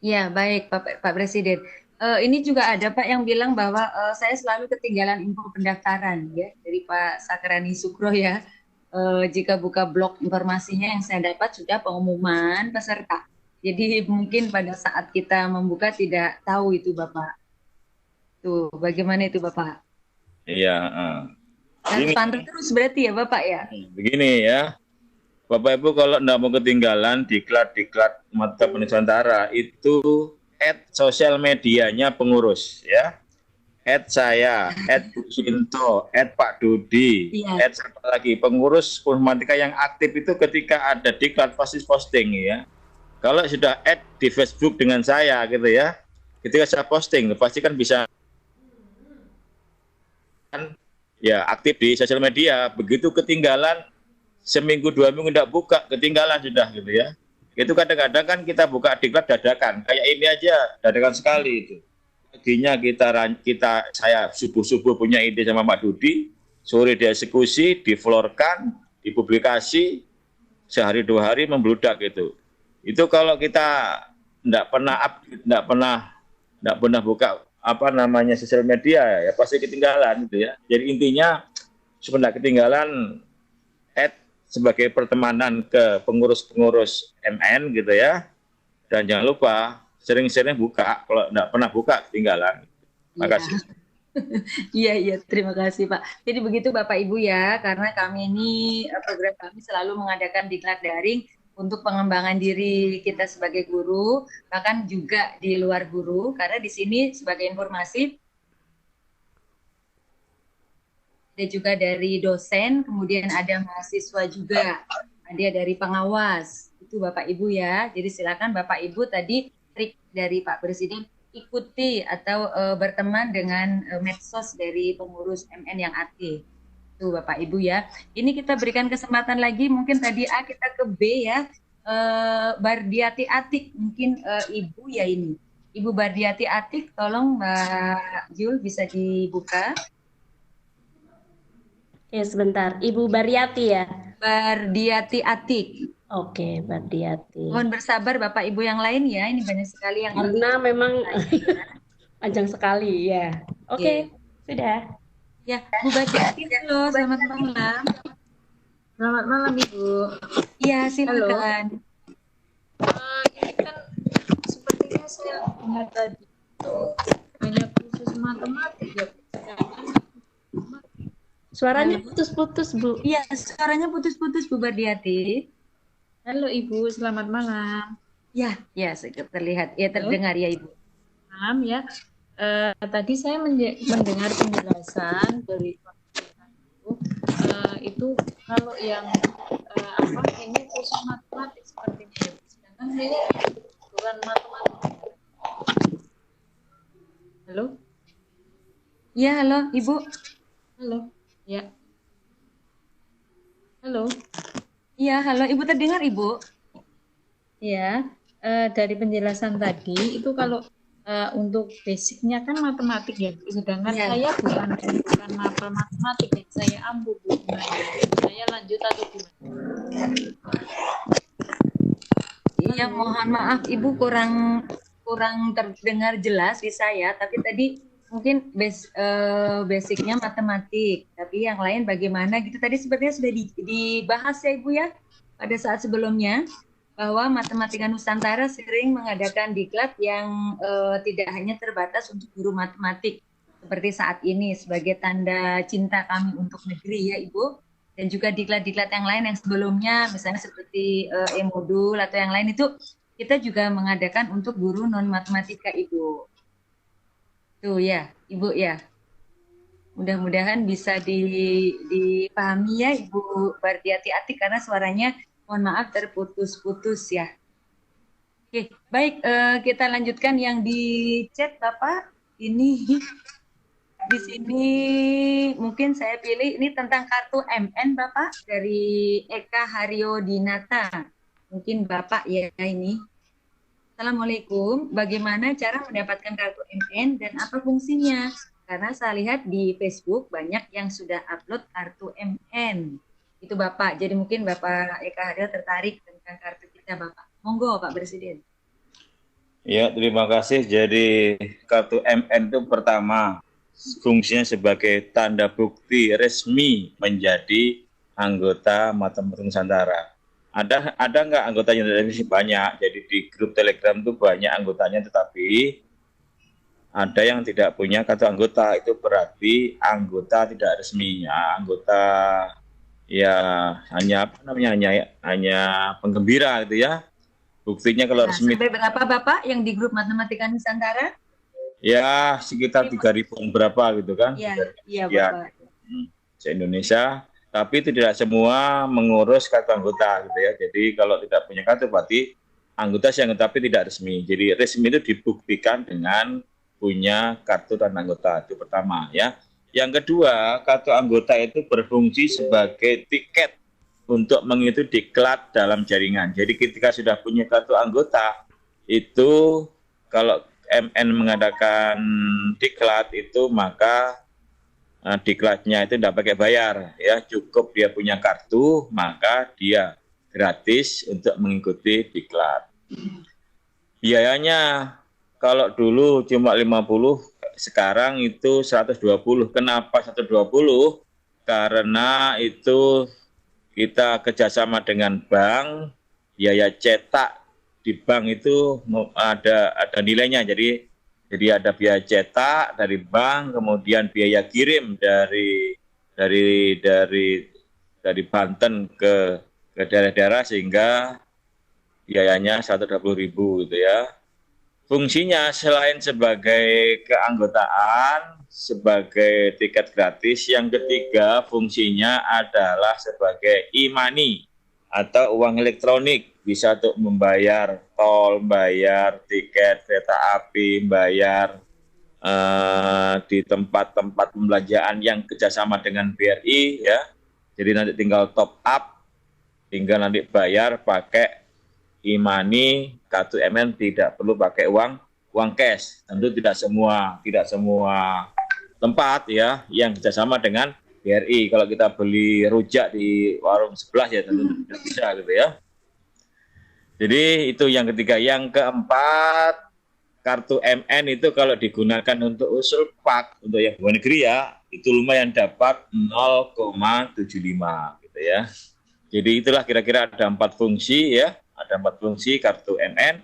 Ya, baik Pak Presiden. Ini juga ada Pak yang bilang bahwa saya selalu ketinggalan info pendaftaran ya dari Pak Sakrani Sukro ya. Jika buka blog informasinya yang saya dapat sudah pengumuman peserta. Jadi mungkin pada saat kita membuka tidak tahu itu Bapak. Tuh, bagaimana itu Bapak? Iya. Harus pantau terus berarti ya Bapak ya? Begini ya. Bapak Ibu kalau tidak mau ketinggalan diklat mata Nusantara itu sosial medianya pengurus ya. Saya, Bu Sinto, Pak Dudi, Iya. siapa lagi pengurus informatika yang aktif itu ketika ada diklat pasti posting ya. Kalau sudah di Facebook dengan saya gitu ya, ketika saya posting pasti kan bisa ya aktif di sosial media. Begitu ketinggalan seminggu 2 minggu tidak buka, ketinggalan sudah gitu ya. Itu kadang-kadang kan kita buka diklat dadakan, kayak ini aja dadakan sekali itu. Paginya saya subuh-subuh punya ide sama Pak Dudi, sore dieksekusi, diflorkan, dipublikasi, sehari 2 hari membludak gitu. Itu kalau kita tidak pernah buka sosial media ya pasti ketinggalan gitu ya. Jadi intinya sebenarnya ketinggalan sebagai pertemanan ke pengurus-pengurus MN gitu ya. Dan jangan lupa sering-sering buka, kalau tidak pernah buka ketinggalan. Terima kasih. Iya, terima kasih Pak. Jadi begitu Bapak Ibu ya, karena kami ini program kami selalu mengadakan diklat daring untuk pengembangan diri kita sebagai guru, bahkan juga di luar guru, karena di sini sebagai informasi ada juga dari dosen, kemudian ada mahasiswa juga, ada dari pengawas, itu Bapak Ibu ya. Jadi silakan Bapak Ibu tadi trik dari Pak Presiden ikuti atau berteman dengan medsos dari pengurus MN yang aktif. Itu Bapak Ibu ya. Ini kita berikan kesempatan lagi, mungkin tadi A kita ke B ya. Bardiati Atik, mungkin Ibu ya ini. Ibu Bardiati Atik, tolong Mbak Jul bisa dibuka. Ya sebentar, Ibu Baryati ya. Bardiati Atik. Oke, Bardiati. Mohon bersabar Bapak Ibu yang lain ya, ini banyak sekali yang Karena memang panjang sekali ya. Oke, sudah. Ya, Bu Bardiati, halo, selamat malam. Selamat malam Ibu. Iya, silakan. Ini kan sepertinya saya lihat tadi itu hanya khusus matematik ya. Suaranya putus-putus, Bu. Iya, suaranya putus-putus Bu Bardiati. Halo Ibu, selamat malam. Ya, terlihat. Ya, terdengar ya Ibu. Malam ya. Tadi saya mendengar penjelasan dari Pak Ibu. Itu kalau yang ini khusus matematik sepertinya. Sedangkan saya bukan matematik. Halo? Ya, halo Ibu. Halo. Ya. Halo. Iya, halo Ibu, terdengar Ibu? Ya, dari penjelasan tadi itu kalau untuk basicnya kan matematik ya, sedangkan saya bukan mapel matematik ya, saya ambu Bu. Saya lanjut atau gimana? Iya, mohon maaf Ibu kurang terdengar jelas di saya, tapi tadi mungkin basicnya matematik, tapi yang lain bagaimana gitu tadi sepertinya sudah dibahas ya Ibu ya pada saat sebelumnya, bahwa Matematika Nusantara sering mengadakan diklat yang tidak hanya terbatas untuk guru matematik seperti saat ini sebagai tanda cinta kami untuk negeri ya Ibu, dan juga diklat-diklat yang lain yang sebelumnya misalnya seperti e-modul atau yang lain itu kita juga mengadakan untuk guru non matematika Ibu. Tuh ya, Ibu ya. Mudah-mudahan bisa dipahami ya Ibu Bardiati Atik karena suaranya mohon maaf terputus-putus ya. Oke, baik kita lanjutkan yang di chat Bapak. Ini di sini mungkin saya pilih ini tentang kartu MN Bapak dari Eka Haryo Dinata. Mungkin Bapak ya ini. Assalamualaikum, bagaimana cara mendapatkan kartu MN dan apa fungsinya? Karena saya lihat di Facebook banyak yang sudah upload kartu MN. Itu Bapak, jadi mungkin Bapak Eka Haryo tertarik tentang kartu kita Bapak. Monggo Pak Presiden. Ya, terima kasih. Jadi kartu MN itu pertama fungsinya sebagai tanda bukti resmi menjadi anggota Matem Nusantara. Ada nggak anggotanya? Banyak. Jadi di grup Telegram itu banyak anggotanya, tetapi ada yang tidak punya kartu anggota. Itu berarti anggota tidak resmi. Ya, anggota ya hanya apa namanya hanya penggembira gitu ya. Buktinya kalau resmi. Sampai berapa Bapak yang di grup Matematika Nusantara? Ya sekitar 3.000 berapa gitu kan? Iya Ya, Bapak. se-Indonesia. Tapi tidak semua mengurus kartu anggota gitu ya. Jadi kalau tidak punya kartu berarti anggota sih anggota tapi tidak resmi. Jadi resmi itu dibuktikan dengan punya kartu dan anggota. Itu pertama ya. Yang kedua, kartu anggota itu berfungsi sebagai tiket untuk mengikuti diklat dalam jaringan. Jadi ketika sudah punya kartu anggota, itu kalau MN mengadakan diklat itu maka diklatnya itu tidak pakai bayar, ya cukup dia punya kartu maka dia gratis untuk mengikuti diklat. Biayanya kalau dulu cuma 50, sekarang itu 120. Kenapa 120? Karena itu kita kerjasama dengan bank, biaya cetak di bank itu ada nilainya. Jadi ada biaya cetak dari bank, kemudian biaya kirim dari Banten ke daerah-daerah sehingga biayanya 120.000 gitu ya. Fungsinya selain sebagai keanggotaan, sebagai tiket gratis, yang ketiga fungsinya adalah sebagai e-money atau uang elektronik, bisa untuk membayar tol, bayar tiket kereta api, bayar di tempat-tempat pembelanjaan yang kerjasama dengan BRI ya. Jadi nanti tinggal top up, tinggal nanti bayar pakai e-money, kartu MN, tidak perlu pakai uang cash. Tentu tidak semua tempat ya yang kerjasama dengan BRI. Kalau kita beli rujak di warung sebelah ya tentu tidak bisa gitu ya. Jadi itu yang ketiga. Yang keempat, kartu MN itu kalau digunakan untuk usul pak untuk yang luar negeri ya, itu lumayan dapat 0,75 gitu ya. Jadi itulah kira-kira ada 4 fungsi ya. Ada 4 fungsi kartu MN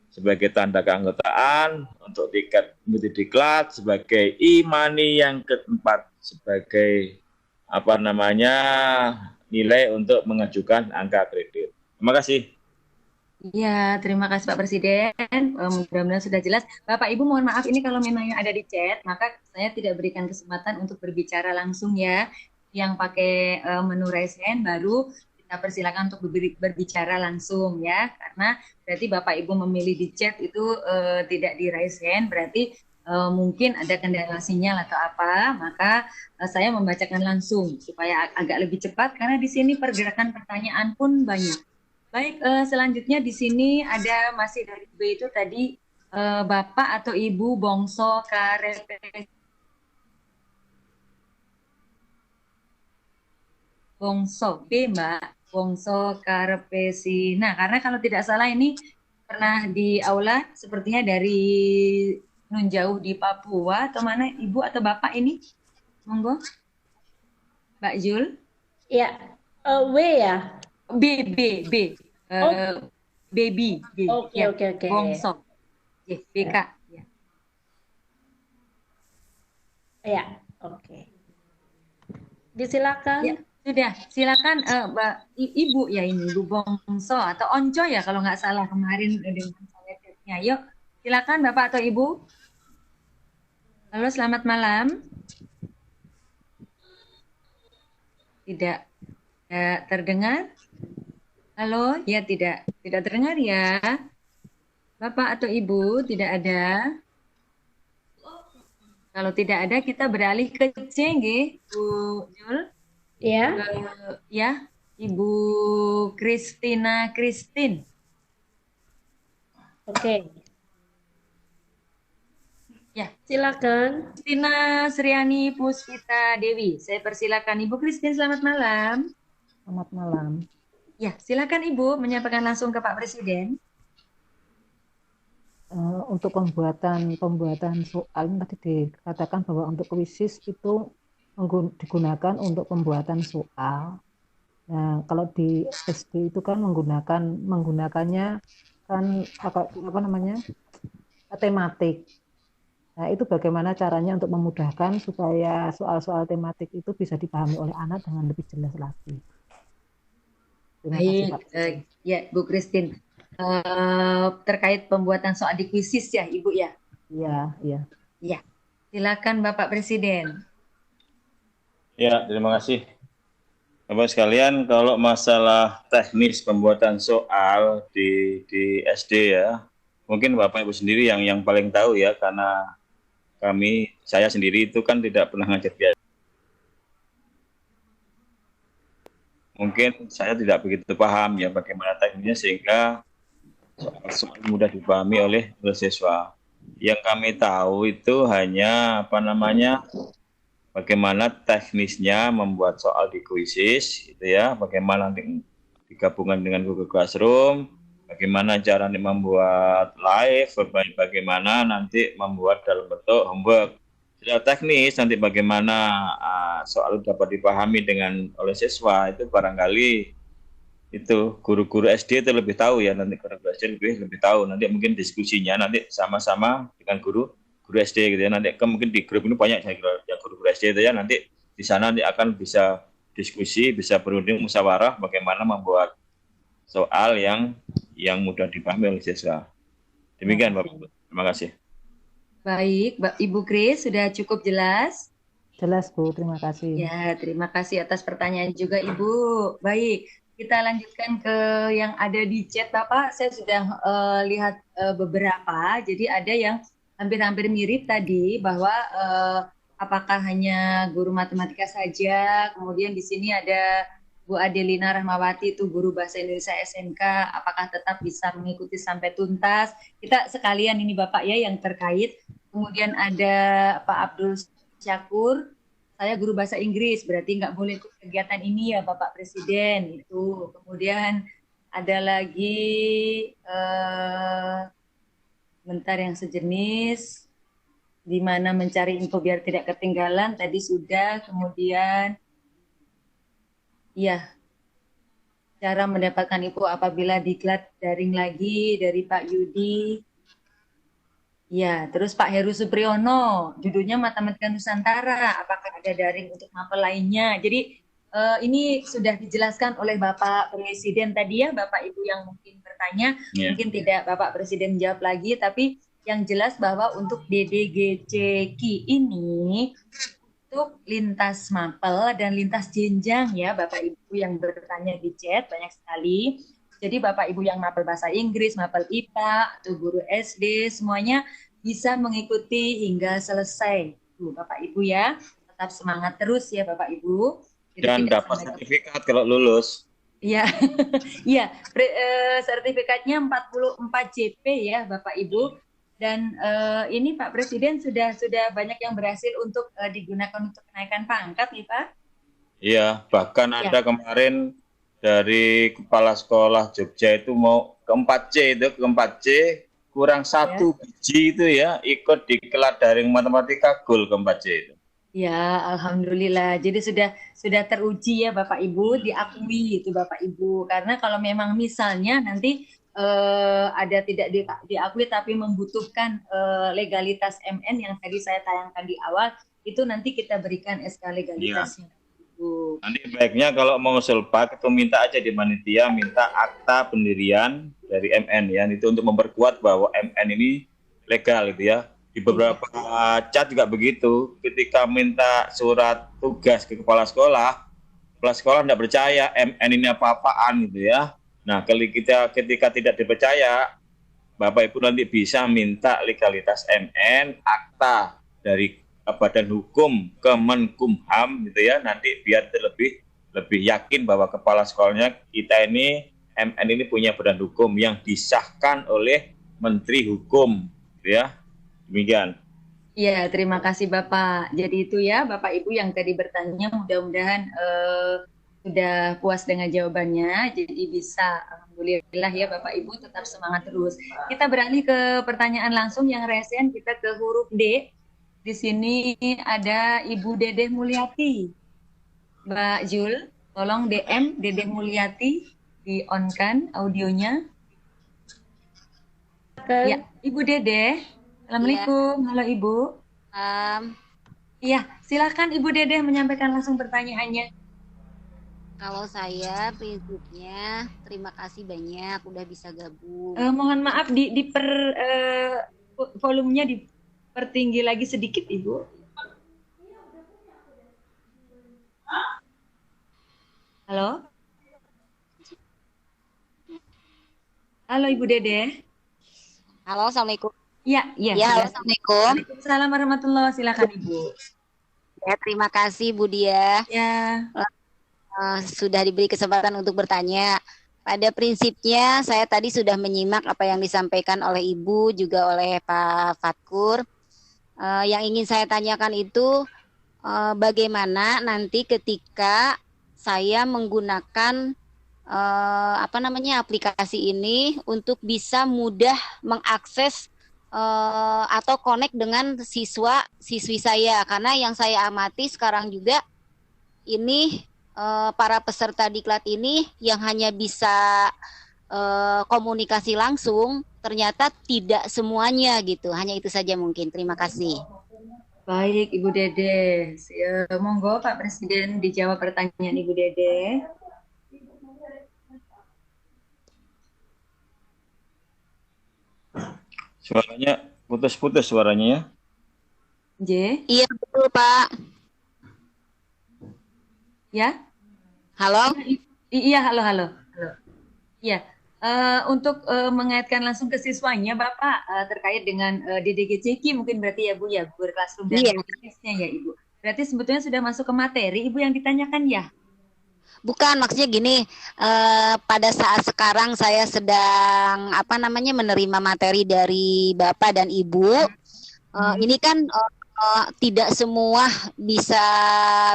sebagai tanda keanggotaan, untuk tiket mengikuti diklat, sebagai e-money, yang keempat sebagai nilai untuk mengajukan angka kredit. Terima kasih. Ya, terima kasih Pak Presiden. Mudah-mudahan sudah jelas. Bapak Ibu mohon maaf ini kalau memang yang ada di chat, maka saya tidak berikan kesempatan untuk berbicara langsung ya. Yang pakai menu raise hand baru kita persilakan untuk berbicara langsung ya, karena berarti Bapak Ibu memilih di chat itu tidak di raise hand, berarti mungkin ada kendala sinyal atau apa, maka saya membacakan langsung supaya agak lebih cepat karena di sini pergerakan pertanyaan pun banyak. Baik, selanjutnya di sini ada masih dari B itu tadi Bapak atau Ibu Bongso Karepe. Bongso B Mbak. Wongso Karpesina, karena kalau tidak salah ini pernah di aula sepertinya dari nun jauh di Papua atau mana Ibu atau Bapak ini? Monggo. Mbak Jul? Ya, W ya? B. Baby. Oke. Wongso. BK. Ya, oke. Disilakan. Ya. Sudah, silakan Ibu ya ini, Ibu Bongso atau Onco ya kalau nggak salah kemarin dengan saya chatnya. Yuk, silakan Bapak atau Ibu. Halo, selamat malam. Tidak terdengar? Halo, ya tidak terdengar ya. Bapak atau Ibu tidak ada? Kalau tidak ada kita beralih ke C, nggih, Bu Jul. Ya. Ya, Ibu Kristina Kristin. Oke. Ya, Silakan. Kristina Sriani Puspita Dewi. Saya persilakan Ibu Kristin, selamat malam. Selamat malam. Ya, silakan Ibu menyampaikan langsung ke Pak Presiden. Untuk pembuatan soal tadi dikatakan bahwa untuk kuisis itu digunakan untuk pembuatan soal. Nah, kalau di SD itu kan menggunakannya kan apa namanya? Tematik. Nah, itu bagaimana caranya untuk memudahkan supaya soal-soal tematik itu bisa dipahami oleh anak dengan lebih jelas lagi. Terima kasih, Pak. Ya, Bu Kristin. Terkait pembuatan soal di kuisis ya, Ibu ya? Iya. Ya, silakan Bapak Presiden. Ya, terima kasih. Bapak sekalian, kalau masalah teknis pembuatan soal di SD ya, mungkin Bapak Ibu sendiri yang paling tahu ya, karena saya sendiri itu kan tidak pernah ngajar biasa. Mungkin saya tidak begitu paham ya bagaimana teknisnya sehingga soal mudah dipahami oleh siswa. Yang kami tahu itu hanya bagaimana teknisnya membuat soal di kuisis, gitu ya, bagaimana digabungkan dengan Google Classroom, bagaimana cara membuat live, bagaimana nanti membuat dalam bentuk homework. Secara teknis nanti bagaimana soal dapat dipahami oleh siswa itu barangkali itu guru-guru SD itu lebih tahu ya, nanti guru-guru SD lebih tahu, nanti mungkin diskusinya nanti sama-sama dengan guru SD gitu ya, nanti mungkin di grup ini banyak saya kira ya guru-guru SD itu ya, nanti di sana nanti akan bisa diskusi, bisa berunding musyawarah bagaimana membuat soal yang mudah dipahami oleh siswa. Demikian Bapak. Terima kasih. Baik, Ibu Kris sudah cukup jelas? Jelas Bu, terima kasih. Ya, terima kasih atas pertanyaan juga Ibu. Baik, kita lanjutkan ke yang ada di chat Bapak. Saya sudah lihat beberapa, jadi ada yang hampir-hampir mirip tadi bahwa apakah hanya guru matematika saja, kemudian di sini ada Bu Adelina Rahmawati itu guru bahasa Indonesia SMK, apakah tetap bisa mengikuti sampai tuntas? Kita sekalian ini Bapak ya yang terkait. Kemudian ada Pak Abdul Syakur, saya guru bahasa Inggris, berarti nggak boleh ikut kegiatan ini ya Bapak Presiden itu. Kemudian ada lagi bentar yang sejenis, di mana mencari info biar tidak ketinggalan, tadi sudah. Kemudian ya, cara mendapatkan info apabila diklat daring lagi dari Pak Yudi. Ya, terus Pak Heru Supriyono, judulnya Matematika Nusantara, apakah ada daring untuk mapel lainnya? Jadi ini sudah dijelaskan oleh Bapak Presiden tadi ya, Bapak Ibu yang mungkin bertanya, mungkin tidak Bapak Presiden jawab lagi, tapi yang jelas bahwa untuk DDGCQ ini untuk lintas mapel dan lintas jenjang ya Bapak Ibu yang bertanya di chat banyak sekali. Jadi Bapak Ibu yang mapel bahasa Inggris, mapel IPA, atau guru SD semuanya bisa mengikuti hingga selesai. Tuh Bapak Ibu ya, tetap semangat terus ya Bapak Ibu. Jadi dan dapat sertifikat kalau lulus. Iya, iya, sertifikatnya 44 JP ya Bapak Ibu. Dan ini Pak Presiden sudah banyak yang berhasil untuk digunakan untuk kenaikan pangkat nih Pak. Iya, bahkan ada kemarin dari Kepala Sekolah Jogja itu mau ke 4C kurang satu biji itu ya, ikut di kelas daring matematika goal ke 4C itu. Ya, alhamdulillah. Jadi sudah teruji ya Bapak Ibu, diakui itu Bapak Ibu. Karena kalau memang misalnya nanti ada tidak diakui tapi membutuhkan legalitas MN yang tadi saya tayangkan di awal, itu nanti kita berikan SK legalitasnya. Ya. Nanti baiknya kalau mau usul Pak itu minta aja di panitia, minta akta pendirian dari MN ya, itu untuk memperkuat bahwa MN ini legal gitu ya. Di beberapa chat juga begitu, ketika minta surat tugas ke kepala sekolah kepala sekolah tidak percaya MN ini apa-apaan gitu ya. Nah, ketika tidak dipercaya, Bapak Ibu nanti bisa minta legalitas MN, akta dari Badan Hukum Kemenkumham gitu ya. Nanti biar lebih yakin bahwa kepala sekolahnya kita ini MN ini punya badan hukum yang disahkan oleh Menteri Hukum gitu ya. Demikian. Iya, terima kasih Bapak. Jadi itu ya Bapak Ibu yang tadi bertanya, mudah-mudahan sudah puas dengan jawabannya. Jadi bisa, alhamdulillah ya Bapak Ibu, tetap semangat terus. Kita beralih ke pertanyaan langsung yang resen, kita ke huruf D. Di sini ada Ibu Dedeh Mulyati. Mbak Jul, tolong DM Dedeh Mulyati, di-on-kan audionya. Ya, Ibu Dedeh. Assalamualaikum, halo Ibu. Iya, silakan Ibu Dedeh menyampaikan langsung pertanyaannya. Kalau saya prinsipnya terima kasih banyak udah bisa gabung. Mohon maaf volumenya dipertinggi lagi sedikit Ibu. Halo? Halo Ibu Dedeh. Halo, assalamualaikum. Ya, halo, assalamualaikum. Waalaikumsalam warahmatullahi wabarakatuh. Silakan Ibu. Ya, terima kasih Bu Dia. Ya. Sudah diberi kesempatan untuk bertanya. Pada prinsipnya saya tadi sudah menyimak apa yang disampaikan oleh Ibu juga oleh Pak Fatkur. Yang ingin saya tanyakan itu bagaimana nanti ketika saya menggunakan aplikasi ini untuk bisa mudah mengakses atau connect dengan siswi saya, karena yang saya amati sekarang juga ini para peserta diklat ini yang hanya bisa komunikasi langsung ternyata tidak semuanya gitu. Hanya itu saja mungkin. Terima kasih. Baik Ibu Dedeh, monggo Pak Presiden dijawab pertanyaan Ibu Dedeh. Suaranya putus-putus suaranya ya. J. Iya betul Pak. Ya. Halo. Iya halo. Iya. Untuk mengaitkan langsung ke siswanya Bapak terkait dengan DDG Ceki mungkin berarti ya Bu ya, guru classroom dan bisnisnya ya Ibu. Berarti sebetulnya sudah masuk ke materi Ibu yang ditanyakan ya? Bukan, maksudnya gini, pada saat sekarang saya sedang menerima materi dari Bapak dan Ibu. Ini kan tidak semua bisa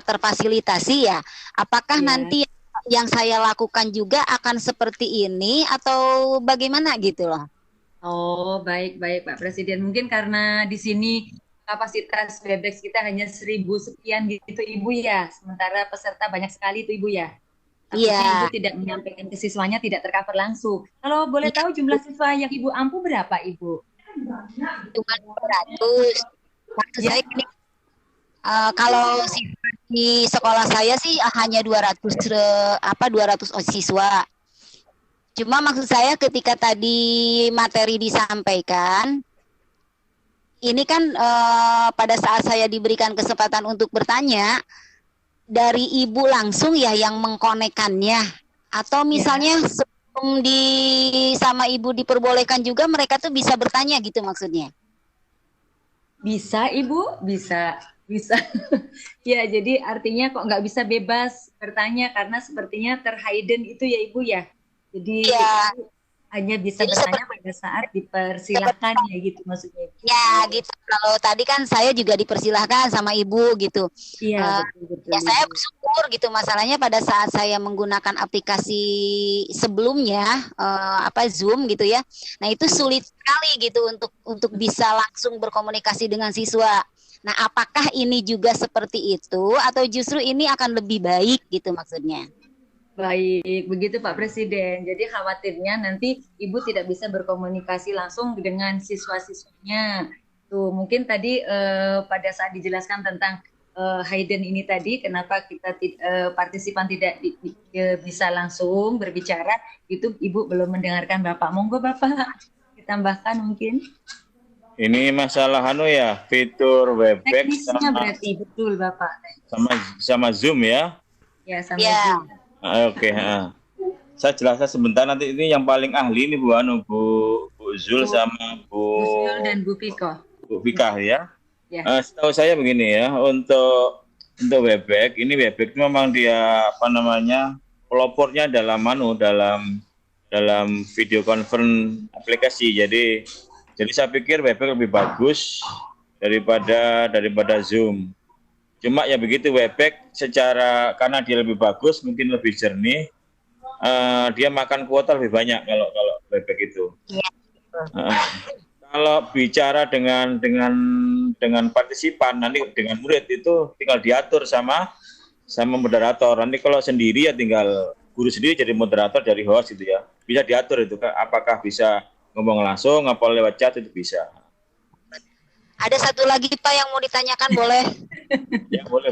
terfasilitasi ya. Apakah nanti yang saya lakukan juga akan seperti ini atau bagaimana gitu loh? Oh, baik Pak Presiden. Mungkin karena di sini kapasitas Webex kita hanya 1.000 sekian gitu Ibu ya. Sementara peserta banyak sekali itu Ibu ya. Iya. Ibu tidak menyampaikan ke siswanya, tidak tercover langsung. Kalau boleh tahu jumlah siswa yang Ibu ampu berapa Ibu? Cuma 200. Maksud saya gini, kalau siswa di sekolah saya sih hanya 200 siswa. Cuma maksud saya ketika tadi materi disampaikan, ini kan pada saat saya diberikan kesempatan untuk bertanya, dari Ibu langsung ya yang mengkonekkannya, atau misalnya sebelum sama Ibu diperbolehkan juga mereka tuh bisa bertanya gitu maksudnya? Bisa Ibu, bisa. Ya, jadi artinya kok nggak bisa bebas bertanya karena sepertinya terhidden itu ya Ibu ya. Jadi hanya bisa bertanya pada saat dipersilahkan ya gitu maksudnya. Ya gitu. Kalau tadi kan saya juga dipersilahkan sama Ibu gitu. Iya betul. Ya saya bersyukur gitu. Masalahnya pada saat saya menggunakan aplikasi sebelumnya Zoom gitu ya. Nah itu sulit sekali gitu untuk bisa langsung berkomunikasi dengan siswa. Nah apakah ini juga seperti itu atau justru ini akan lebih baik gitu maksudnya? Baik, begitu Pak Presiden. Jadi khawatirnya nanti Ibu tidak bisa berkomunikasi langsung dengan siswa-siswanya. Tuh, mungkin tadi pada saat dijelaskan tentang hidden ini tadi, kenapa kita partisipan tidak bisa langsung berbicara, itu Ibu belum mendengarkan Bapak. Monggo Bapak, ditambahkan mungkin. Ini masalah fitur Webex teknisnya berarti betul Bapak. Sama Zoom ya. Ya, sampai Ya. Oke. Saya jelaskan sebentar, nanti ini yang paling ahli ini Bu Zul sama Bu Zul dan Bu Piko. Bu Fikah ya. Ya. Setahu saya begini ya, untuk Webex ini Webex itu memang dia pelopornya dalam video conference aplikasi. Jadi saya pikir Webex lebih bagus daripada Zoom. Cuma ya begitu, Webex karena dia lebih bagus, mungkin lebih jernih. Dia makan kuota lebih banyak kalau Webex itu. Iya. Kalau bicara dengan partisipan, nanti dengan murid itu tinggal diatur sama moderator. Nanti kalau sendiri ya tinggal guru sendiri jadi moderator, dari host gitu ya. Bisa diatur itu, apakah bisa ngomong langsung, apa lewat chat, itu bisa. Ada satu lagi Pak yang mau ditanyakan, boleh? Ya boleh.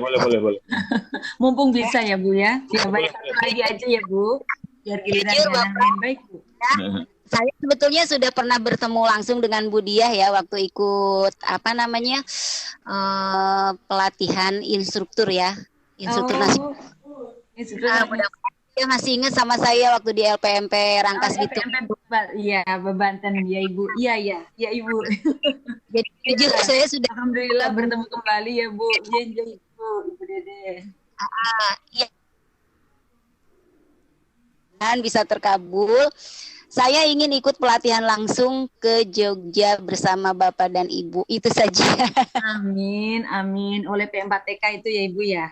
Mumpung bisa ya Bu ya. Ya baik, satu lagi aja ya Bu. Biar giliran Jujur, jalan Bapak. lain baik Bu. Ya, saya sebetulnya sudah pernah bertemu langsung dengan Bu Diah ya waktu ikut pelatihan instruktur ya, instruktur nasional. Mudah-mudahan dia masih ingat sama saya waktu di LPMP Rangkas gitu. Iya, Banten ya Ibu. Iya Ibu. Jadi jujur saya sudah alhamdulillah bertemu kembali ya Bu. Iya Ibu Dede. Iya. Dan bisa terkabul. Saya ingin ikut pelatihan langsung ke Jogja bersama Bapak dan Ibu. Itu saja. Amin. Oleh P4TK itu ya Ibu ya.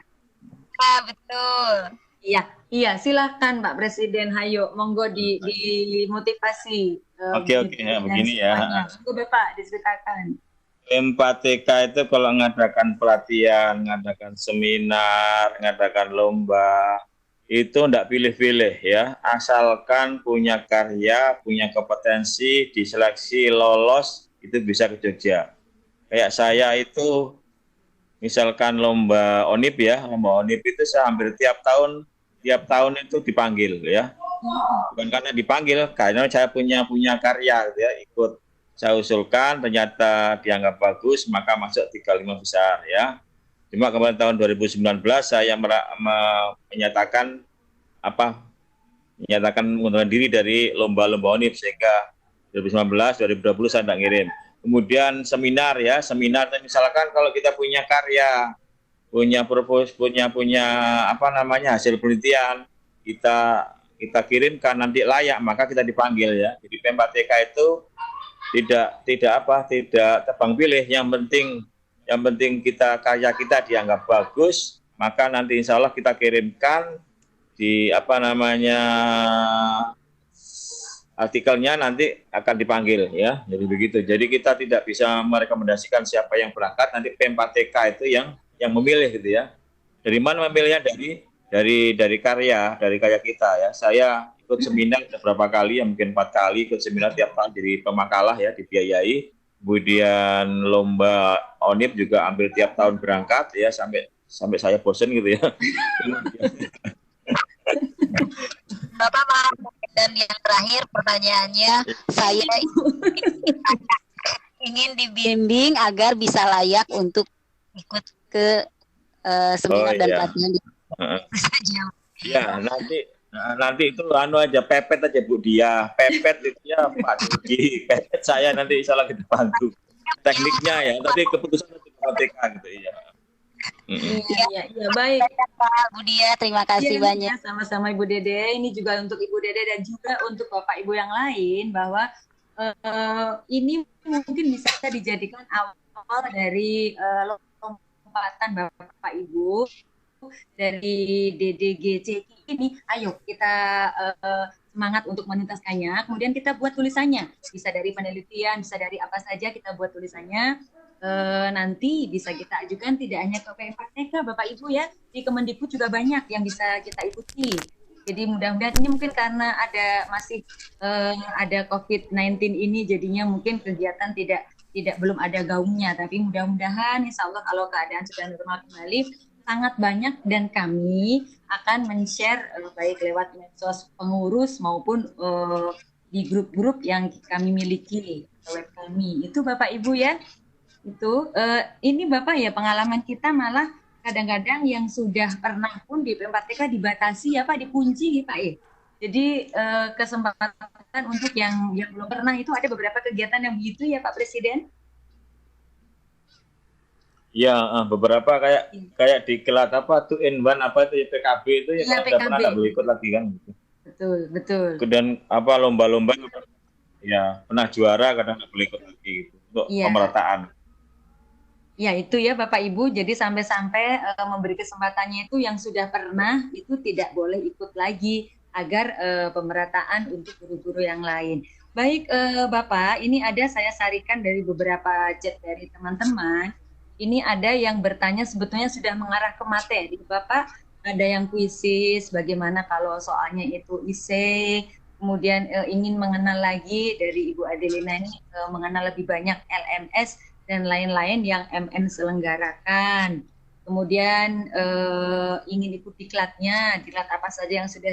Betul. Iya, silakan Pak Presiden. Hayo, monggo dimotivasi. Oke, ya, begini ya. Monggo Bapak diceritakan. P4TK itu kalau mengadakan pelatihan, mengadakan seminar, mengadakan lomba, itu enggak pilih-pilih ya, asalkan punya karya, punya kompetensi, diseleksi, lolos, itu bisa ke Jogja. Kayak saya itu, misalkan lomba ONIP ya, lomba ONIP itu saya hampir tiap tahun itu dipanggil ya. Bukan karena dipanggil, karena saya punya karya ya, ikut saya usulkan, ternyata dianggap bagus, maka masuk 35 besar ya. Cuma kemarin tahun 2019 saya menyatakan mengundurkan diri dari lomba-lomba ONIP, sehingga 2019, 2020 saya tidak ngirim. Kemudian seminar misalkan kalau kita punya karya, punya hasil penelitian, kita kirimkan, nanti layak, maka kita dipanggil ya. Jadi P4TK itu tidak tebang pilih, yang penting karya kita dianggap bagus, maka nanti insya Allah kita kirimkan di artikelnya, nanti akan dipanggil ya. Jadi begitu. Jadi kita tidak bisa merekomendasikan siapa yang berangkat, nanti P4TK itu yang memilih gitu ya. Dari mana memilihnya? Dari karya kita ya. Saya ikut seminar beberapa kali, mungkin 4 kali ikut seminar tiap tahun, jadi pemakalah ya, dibiayai. Kemudian lomba ONIP juga hampir tiap tahun berangkat ya, sampai saya bosen gitu ya. Bapak maaf, dan yang terakhir pertanyaannya, saya ingin dibimbing agar bisa layak untuk ikut ke seminar dan pelatihan. Ya, nanti itu aja, pepet aja Bu Dia, pepet itu ya Pak Dudi, pepet saya nanti insya Allah kita bantu tekniknya ya, tapi keputusan itu P4TK gitu ya. Iya, baik. Pak Bu Dia, terima kasih banyak. Sama-sama Ibu Dede. Ini juga untuk Ibu Dede dan juga untuk Bapak Ibu yang lain, bahwa ini mungkin bisa dijadikan awal dari lompatan Bapak Ibu dari DDGC ini. Ayo kita semangat untuk menuntaskannya, kemudian kita buat tulisannya, bisa dari penelitian, bisa dari apa saja, kita buat tulisannya. Nanti bisa kita ajukan tidak hanya ke P4TK Bapak Ibu ya, di Kemendikbud juga banyak yang bisa kita ikuti. Jadi mudah-mudahan ini mungkin karena masih ada COVID-19 ini, jadinya mungkin kegiatan belum ada gaungnya, tapi mudah-mudahan insya Allah kalau keadaan sudah normal kembali, sangat banyak, dan kami akan men-share baik lewat medsos pengurus maupun di grup-grup yang kami miliki, web kami. Itu Bapak Ibu ya. Itu ini Bapak ya, pengalaman kita malah kadang-kadang yang sudah pernah pun di P4TK dibatasi ya Pak, dikunci Pak ya. Jadi kesempatan untuk yang belum pernah itu ada beberapa kegiatan yang begitu ya Pak Presiden? Ya, beberapa kayak di kelas apa 2-in-1 apa itu ya, PKB itu ya, Iya, kalau udah pernah PKB. nggak boleh ikut lagi kan gitu. Betul. Dan apa lomba-lomba ya pernah juara kadang nggak boleh ikut lagi gitu untuk Iya. pemerataan. Ya itu ya Bapak Ibu, jadi sampai-sampai memberi kesempatannya itu yang sudah pernah itu tidak boleh ikut lagi agar pemerataan untuk guru-guru yang lain. Baik Bapak, ini ada saya sarikan dari beberapa chat dari teman-teman. Ini ada yang bertanya sebetulnya sudah mengarah ke materi. Bapak, ada yang kuisis, bagaimana kalau soalnya itu IC, kemudian ingin mengenal lagi dari Ibu Adelina ini mengenal lebih banyak LMS dan lain-lain yang MN selenggarakan. Kemudian ingin ikut diklatnya, diklat apa saja yang sudah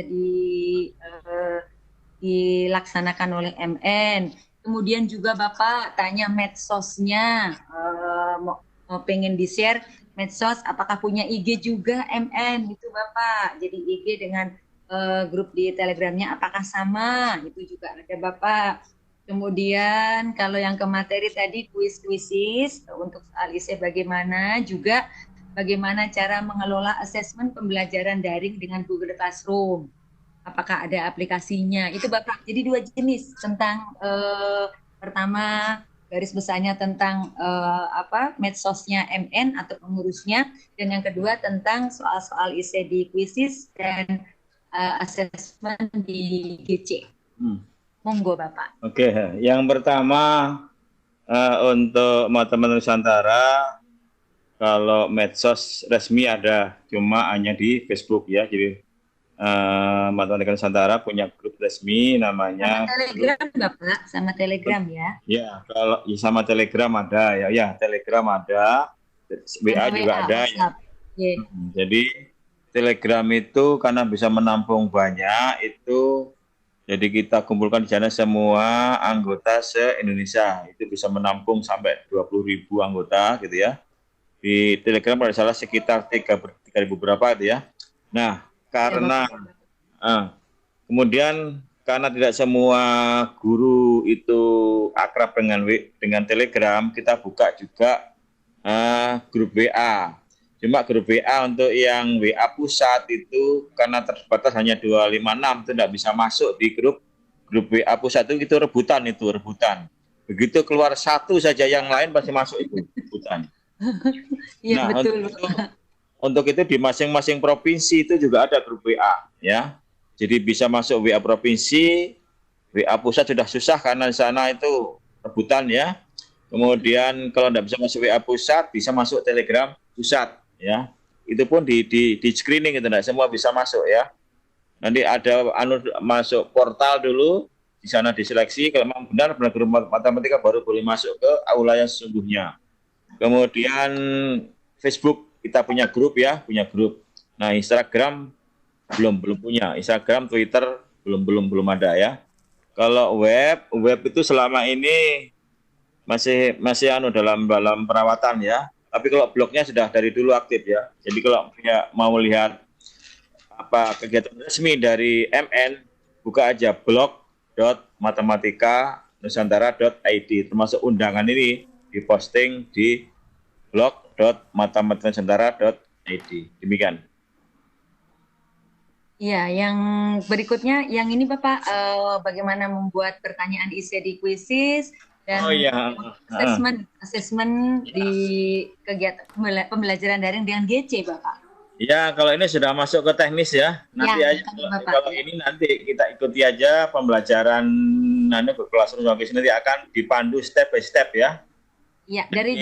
dilaksanakan oleh MN. Kemudian juga Bapak tanya medsosnya, pengen di-share medsos, apakah punya IG juga MN gitu Bapak. Jadi IG dengan grup di Telegramnya apakah sama, itu juga ada Bapak. Kemudian kalau yang ke materi tadi kuis-kuisis untuk soal IC bagaimana, juga bagaimana cara mengelola asesmen pembelajaran daring dengan Google Classroom. Apakah ada aplikasinya? Itu Bapak. Jadi 2 jenis tentang pertama garis besarnya tentang medsosnya MN atau pengurusnya, dan yang kedua tentang soal-soal IC di kuisis dan asesmen di GC. Monggo Bapak. Oke, yang pertama untuk teman-teman Nusantara, kalau medsos resmi ada, cuma hanya di Facebook ya. Jadi teman-teman Nusantara punya grup resmi namanya. Sama Telegram Bapak, sama Telegram ya. Ya, kalau sama Telegram ada ya, Telegram ada, WA juga ada ya. Jadi Telegram itu karena bisa menampung banyak itu. Jadi kita kumpulkan di sana semua anggota se-Indonesia. Itu bisa menampung sampai 20.000 anggota gitu ya. Di Telegram pada salah sekitar 3.000 berapa gitu ya. Nah, karena kemudian karena tidak semua guru itu akrab dengan Telegram, kita buka juga grup WA. Cuma grup WA untuk yang WA pusat itu karena terbatas hanya 256 itu tidak bisa masuk di grup WA pusat itu rebutan. Begitu keluar satu saja yang lain pasti masuk itu rebutan. Iya, Nah, betul. untuk itu di masing-masing provinsi itu juga ada grup WA ya. Jadi bisa masuk WA provinsi, WA pusat sudah susah karena di sana itu rebutan ya. Kemudian kalau tidak bisa masuk WA pusat, bisa masuk Telegram pusat. Ya, itu pun di screening itu tidak semua bisa masuk ya. Nanti ada masuk portal dulu, di sana diseleksi kalau memang benar guru matematika baru boleh masuk ke aula yang sesungguhnya. Kemudian Facebook kita punya grup ya, Nah, Instagram belum punya. Instagram, Twitter belum ada ya. Kalau web itu selama ini masih dalam perawatan ya. Tapi kalau blognya sudah dari dulu aktif ya. Jadi kalau mau lihat apa kegiatan resmi dari MN, buka aja blog.matematika.nusantara.id. Termasuk undangan ini diposting di blog.matematika.nusantara.id. Demikian. Iya, yang berikutnya yang ini Bapak, bagaimana membuat pertanyaan IC di kuisis dan asesmen di kegiatan pembelajaran daring dengan GC Bapak. Ya, kalau ini sudah masuk ke teknis ya. Nanti ya, aja kalau ini nanti kita ikuti aja pembelajaran ke Classroom nanti akan dipandu step by step ya. Ya, dari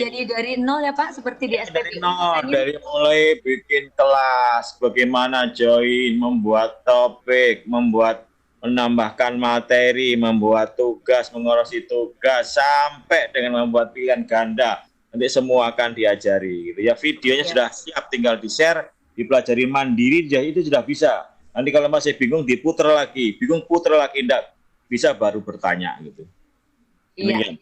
nol ya Pak, seperti di SPP. Dari nol, dari mulai bikin kelas, bagaimana join, membuat topik, menambahkan materi, membuat tugas, mengurusi tugas, sampai dengan membuat pilihan ganda. Nanti semua akan diajari gitu ya. Videonya sudah siap, tinggal di-share, dipelajari mandiri, itu sudah bisa. Nanti kalau masih bingung puter lagi, tidak bisa baru bertanya gitu. Iya.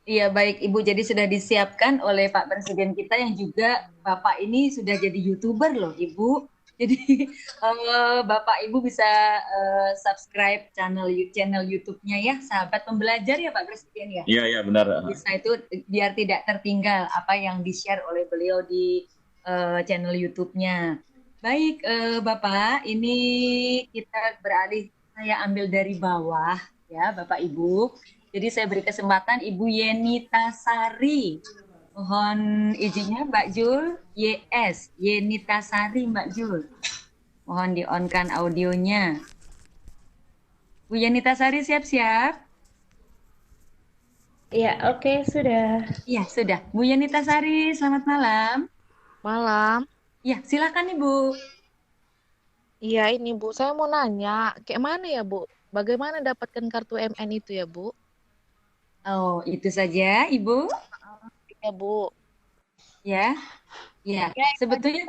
Iya, baik Ibu. Jadi sudah disiapkan oleh Pak Presiden kita yang juga Bapak ini sudah jadi YouTuber loh, Ibu. Jadi Bapak Ibu bisa subscribe channel YouTube-nya ya, Sahabat Pembelajar ya Pak Presiden ya. Iya, iya benar. Bisa itu biar tidak tertinggal apa yang di-share oleh beliau di channel YouTube-nya. Baik, Bapak, ini kita beralih, saya ambil dari bawah ya, Bapak Ibu. Jadi saya beri kesempatan Ibu Yenita Sari. Mohon izinnya Mbak Jul, YS, Yenita Sari Mbak Jul. Mohon di-on-kan audionya. Bu Yenita Sari siap-siap? Ya, oke, sudah. Iya, sudah. Bu Yenita Sari, selamat malam. Malam. Ya, silakan Ibu. Iya ini Bu, saya mau nanya, kayak mana ya Bu? Bagaimana dapatkan kartu MN itu ya Bu? Oh, itu saja Ibu. Ya Bu. Ya, ya. Sebetulnya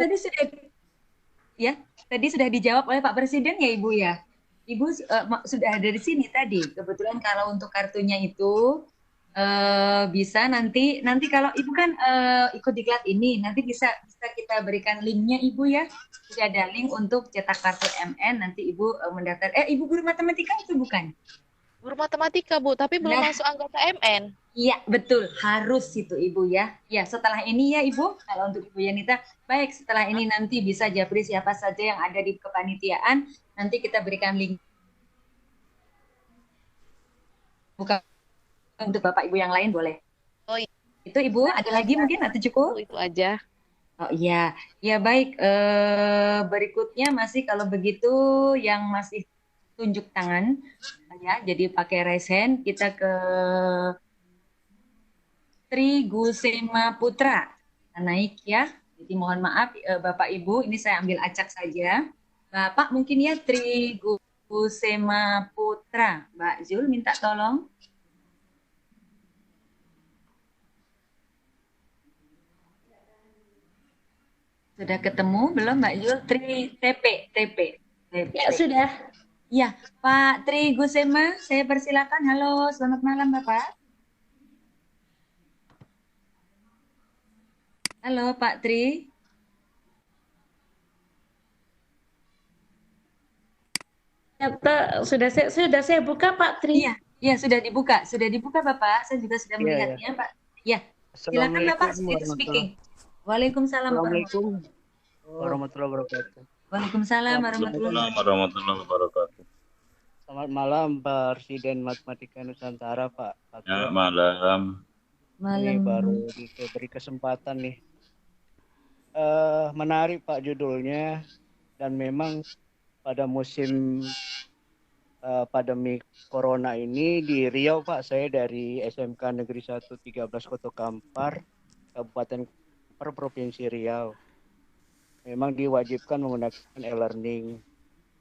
tadi sudah dijawab oleh Pak Presiden ya Ibu ya. Ibu sudah ada di sini tadi. Kebetulan kalau untuk kartunya itu bisa nanti kalau Ibu kan ikut diklat ini, nanti bisa kita berikan linknya Ibu ya. Sudah ada link untuk cetak kartu MN. Nanti Ibu mendaftar. Ibu guru matematika itu bukan? Guru matematika Bu, tapi belum masuk anggota MN. Iya, betul. Harus itu Ibu ya. Ya, setelah ini ya Ibu, kalau untuk Ibu Yanita, baik setelah ini nanti bisa japri siapa saja yang ada di kepanitiaan, nanti kita berikan link. Bukan untuk Bapak Ibu yang lain boleh. Oh iya. Itu Ibu, ada lagi mungkin atau cukup? Itu aja. Oh iya. Ya baik, berikutnya masih kalau begitu yang masih tunjuk tangan ya, jadi pakai raise hand, kita ke Tri Gusema Putra. Naik ya. Jadi mohon maaf Bapak Ibu, ini saya ambil acak saja. Bapak mungkin ya Tri Gusema Putra. Mbak Zul minta tolong. Sudah ketemu belum Mbak Zul? Tri TP. Ya, sudah. Ya, Pak Tri Gusema, saya persilakan. Halo, selamat malam Bapak. Halo Pak Tri. Sudah saya buka Pak Tri. Iya, sudah dibuka Bapak. Saya juga sudah melihatnya Pak. Ya, silakan Bapak speaking. Waalaikumsalam warahmatullahi wabarakatuh. Waalaikumsalam warahmatullahi wabarakatuh. Selamat malam Presiden Matematika Nusantara Pak. Ya, malam. Ini baru diberi kesempatan nih. Menarik Pak judulnya, dan memang pada musim pandemi Corona ini di Riau Pak, saya dari SMK Negeri 1 13 Koto Kampar, Kabupaten Kampar, Provinsi Riau. Memang diwajibkan menggunakan e-learning.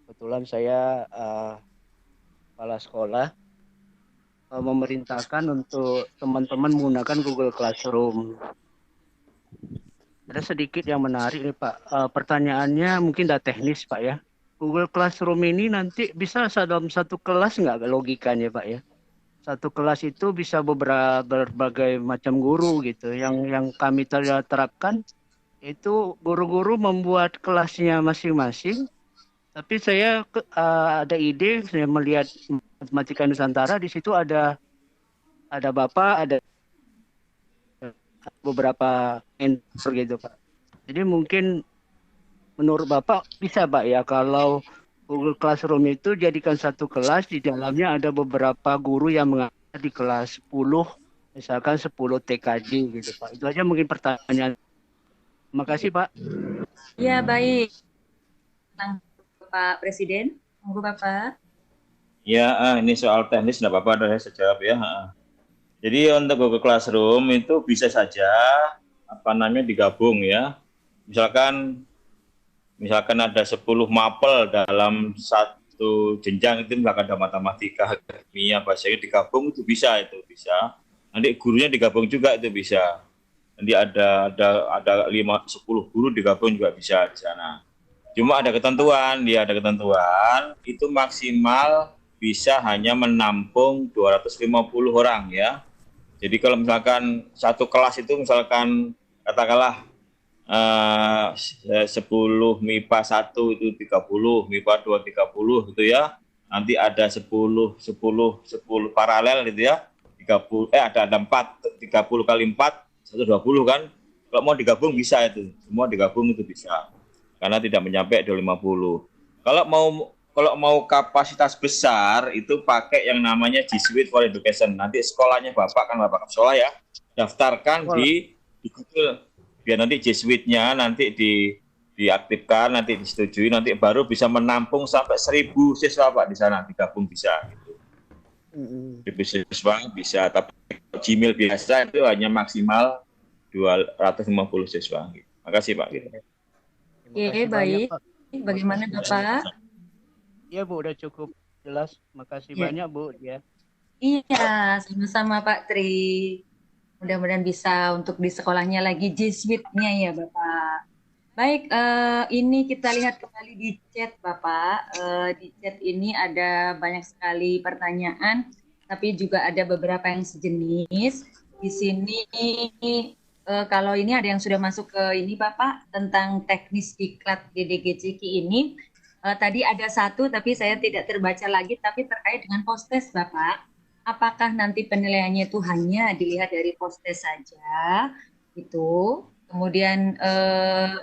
Kebetulan saya kepala sekolah memerintahkan untuk teman-teman menggunakan Google Classroom. Ada sedikit yang menarik nih Pak. Pertanyaannya mungkin udah teknis Pak ya. Google Classroom ini nanti bisa dalam satu kelas nggak logikanya Pak ya? Satu kelas itu bisa berbagai macam guru gitu. Yang kami terapkan itu guru-guru membuat kelasnya masing-masing. Tapi saya ada ide, saya melihat Matematika Nusantara, di situ ada Bapak, ada beberapa mentor gitu Pak. Jadi mungkin menurut Bapak bisa Pak ya kalau Google Classroom itu jadikan satu kelas, di dalamnya ada beberapa guru yang mengajar di kelas 10, misalkan 10 TKJ gitu Pak. Itu aja mungkin pertanyaan. Terima kasih Pak. Ya baik. Pak Presiden, monggo Bapak. Ya, ini soal teknis, tidak apa-apa, saya jawab ya. Jadi untuk Google Classroom itu bisa saja digabung ya. Misalkan ada 10 mapel dalam satu jenjang, itu misalkan ada matematika, kimia, bahasa Inggris digabung, itu bisa. Nanti gurunya digabung juga itu bisa. Nanti ada 5-10 guru digabung juga bisa di sana. Cuma ada ketentuan, itu maksimal bisa hanya menampung 250 orang ya. Jadi kalau misalkan satu kelas itu misalkan katakanlah 10 MIPA 1 itu 30, MIPA 2 30 gitu ya. Nanti ada 10 paralel gitu ya. 30 ada 4, 30 kali 4 120 kan. Kalau mau digabung bisa itu. Semua digabung itu bisa. Karena tidak mencapai 250. Kalau mau kapasitas besar itu pakai yang namanya G Suite for Education. Nanti sekolahnya Bapak sekolah ya. Daftarkan di Google. Biar nanti G Suite-nya nanti diaktifkan, nanti disetujui, nanti baru bisa menampung sampai 1.000 siswa Pak di sana, digabung bisa gitu. 1.000 siswa bisa, tapi Gmail biasa itu hanya maksimal 250 siswa. Gitu. Makasih Pak. Gitu. Oke, baik. Bagaimana Bapak? Iya Bu, udah cukup jelas. Makasih banyak Bu ya. Iya, sama-sama Pak Tri. Mudah-mudahan bisa untuk di sekolahnya lagi G Suite-nya ya Bapak. Baik, ini kita lihat kembali di chat Bapak. Di chat ini ada banyak sekali pertanyaan, tapi juga ada beberapa yang sejenis. Di sini kalau ini ada yang sudah masuk ke ini Bapak tentang teknis diklat DDGCK ini. Tadi ada satu tapi saya tidak terbaca lagi, tapi terkait dengan postes Bapak. Apakah nanti penilaiannya itu hanya dilihat dari postes saja gitu. Kemudian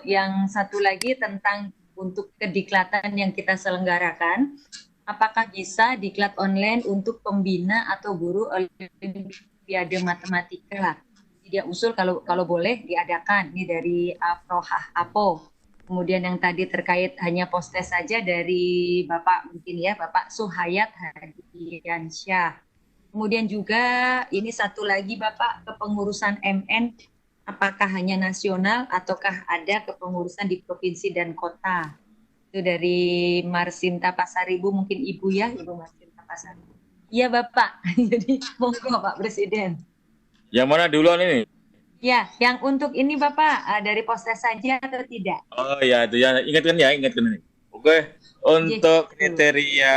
yang satu lagi tentang untuk kediklatan yang kita selenggarakan, apakah bisa diklat online untuk pembina atau guru Olimpiade Matematika? Dia usul kalau boleh diadakan, ini dari Apo. Kemudian yang tadi terkait hanya postes saja dari Bapak mungkin ya, Bapak Suhayat Hadiansyah. Kemudian juga ini satu lagi Bapak, kepengurusan MN apakah hanya nasional ataukah ada kepengurusan di provinsi dan kota? Itu dari Marsinta Pasaribu, mungkin Ibu ya, Ibu Marsinta Pasaribu. Iya Bapak, jadi monggo Pak Presiden. Yang mana duluan ini? Ya, yang untuk ini Bapak, dari postes saja atau tidak? Oh ya, itu ya, ingatkan ini. Oke, untuk kriteria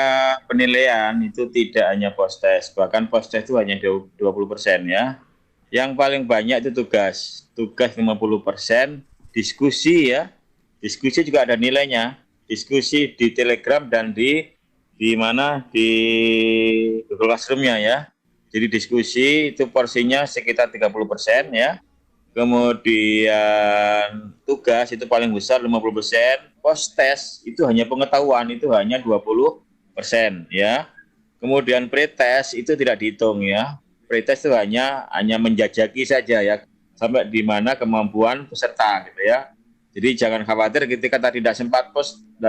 penilaian itu tidak hanya postes, bahkan postes itu hanya 20% ya. Yang paling banyak itu tugas 50%, diskusi ya. Diskusi juga ada nilainya. Diskusi di Telegram dan di mana di Google Classroom-nya ya. Jadi diskusi itu porsinya sekitar 30% ya. Kemudian tugas itu paling besar 50%, postes itu hanya pengetahuan itu hanya 20% ya. Kemudian pretest itu tidak dihitung ya. Pretest itu hanya menjajaki saja ya, sampai di mana kemampuan peserta gitu ya. Jadi jangan khawatir ketika tadi tidak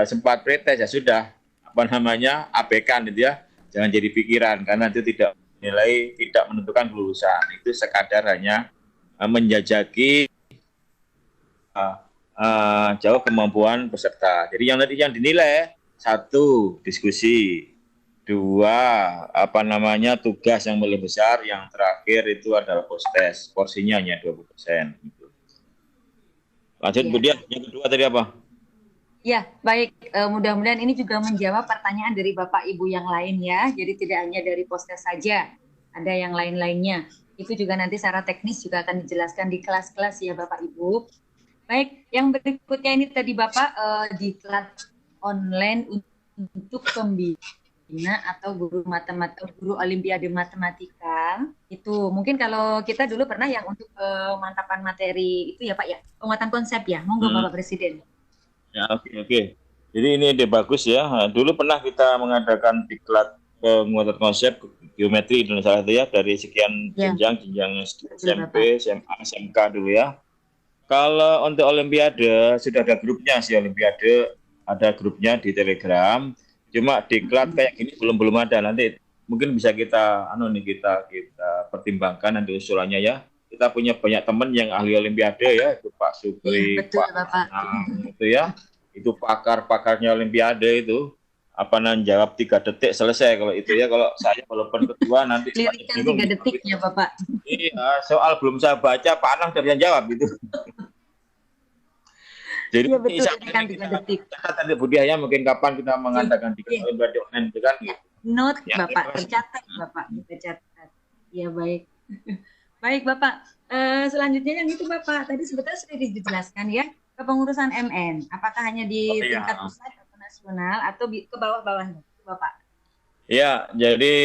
sempat pretest ya sudah abaikan gitu ya. Jangan jadi pikiran karena itu tidak nilai, tidak menentukan kelulusan. Itu sekadar hanya menjajaki jauh kemampuan peserta. Jadi yang dinilai 1 diskusi, 2 tugas yang lebih besar, yang terakhir itu adalah postes, porsinya hanya 20%. Gitu. Lanjut Bu Dian, yang kedua tadi apa? Ya, baik. Mudah-mudahan ini juga menjawab pertanyaan dari Bapak Ibu yang lain ya. Jadi tidak hanya dari postes saja, ada yang lain-lainnya. Itu juga nanti secara teknis juga akan dijelaskan di kelas-kelas ya Bapak Ibu. Baik, yang berikutnya ini tadi Bapak diklat online untuk pembina atau guru Olimpiade Matematika. Itu mungkin kalau kita dulu pernah yang untuk pemantapan materi itu ya Pak ya, penguatan konsep ya. Monggo Bapak Presiden. Ya, oke. Jadi ini ide bagus ya. Dulu pernah kita mengadakan diklat penguatan konsep geometri Indonesia itu ya, dari sekian jenjang SMP, SMA, SMK dulu ya. Kalau untuk Olimpiade sudah ada grupnya sih, Olimpiade ada grupnya di Telegram. Cuma diklat kayak gini belum ada. Nanti mungkin bisa kita pertimbangkan nanti usulannya ya. Kita punya banyak teman yang ahli Olimpiade ya, itu Pak Supri, betul, Pak Bapak. Itu ya. Itu pakar-pakarnya Olimpiade itu. Jawab 3 detik selesai kalau itu ya. Kalau saya walaupun kedua nanti lirikan 3 detiknya Bapak. Iya, soal belum saya baca Pak Anang sudah bisa jawab gitu. Jadi iya, betul, lirikan 3 detik. Tadi Budiaya mungkin kapan kita mengadakan di Olimpiade online itu kan. Note ya, Bapak, tercatat Bapak, tercatat. Ya baik. Baik Bapak, selanjutnya yang itu Bapak, tadi sebetulnya sudah dijelaskan ya, kepengurusan MN, apakah hanya di Oh, iya. tingkat pusat atau nasional atau ke bawah-bawahnya, Bapak? Ya, jadi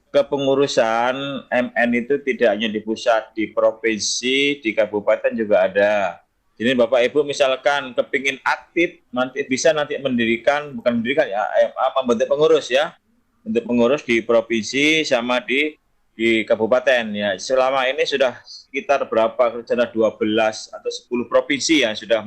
kepengurusan MN itu tidak hanya di pusat, di provinsi, di kabupaten juga ada. Jadi Bapak Ibu misalkan kepingin aktif, nanti bisa mendirikan, bukan mendirikan ya, membentuk pengurus ya, bentuk pengurus di provinsi sama di kabupaten ya. Selama ini sudah sekitar berapa, sudah 12 atau 10 provinsi yang sudah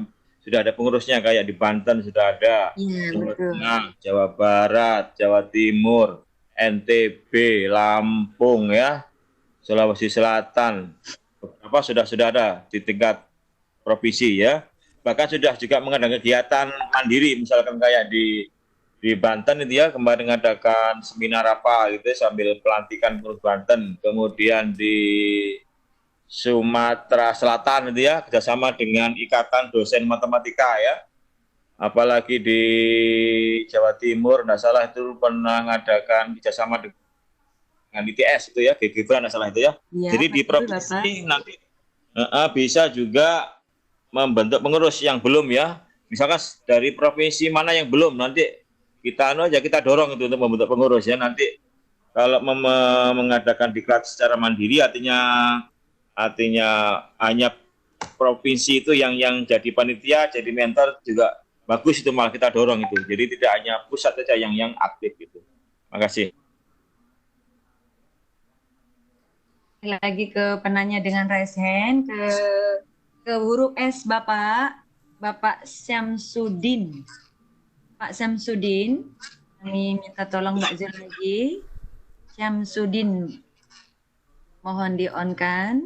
ada pengurusnya, kayak di Banten sudah ada, Jawa Tengah, Jawa Barat, Jawa Timur, NTB, Lampung ya, Sulawesi Selatan, beberapa sudah ada di tingkat provinsi ya. Bahkan sudah juga mengadakan kegiatan mandiri, misalkan kayak di Banten itu ya, kemarin mengadakan seminar apa gitu sambil pelantikan pengurus Banten. Kemudian di Sumatera Selatan itu ya, kerjasama dengan Ikatan Dosen Matematika ya. Apalagi di Jawa Timur, nggak salah itu pernah mengadakan kerjasama dengan ITS itu ya, GGBRA nggak salah itu ya. Jadi di provinsi nanti bisa juga membentuk pengurus yang belum ya. Misalkan dari provinsi mana yang belum, nanti kita dorong itu untuk membentuk pengurus ya. Nanti kalau mengadakan diklat secara mandiri artinya hanya provinsi itu yang jadi panitia, jadi mentor juga bagus, itu malah kita dorong itu. Jadi tidak hanya pusat saja yang aktif gitu. Makasih. Lagi ke penanya dengan raise hand, ke huruf S Bapak Syamsuddin. Pak Syamsuddin, kami minta tolong Mbak Zul lagi. Syamsuddin, mohon di-on-kan.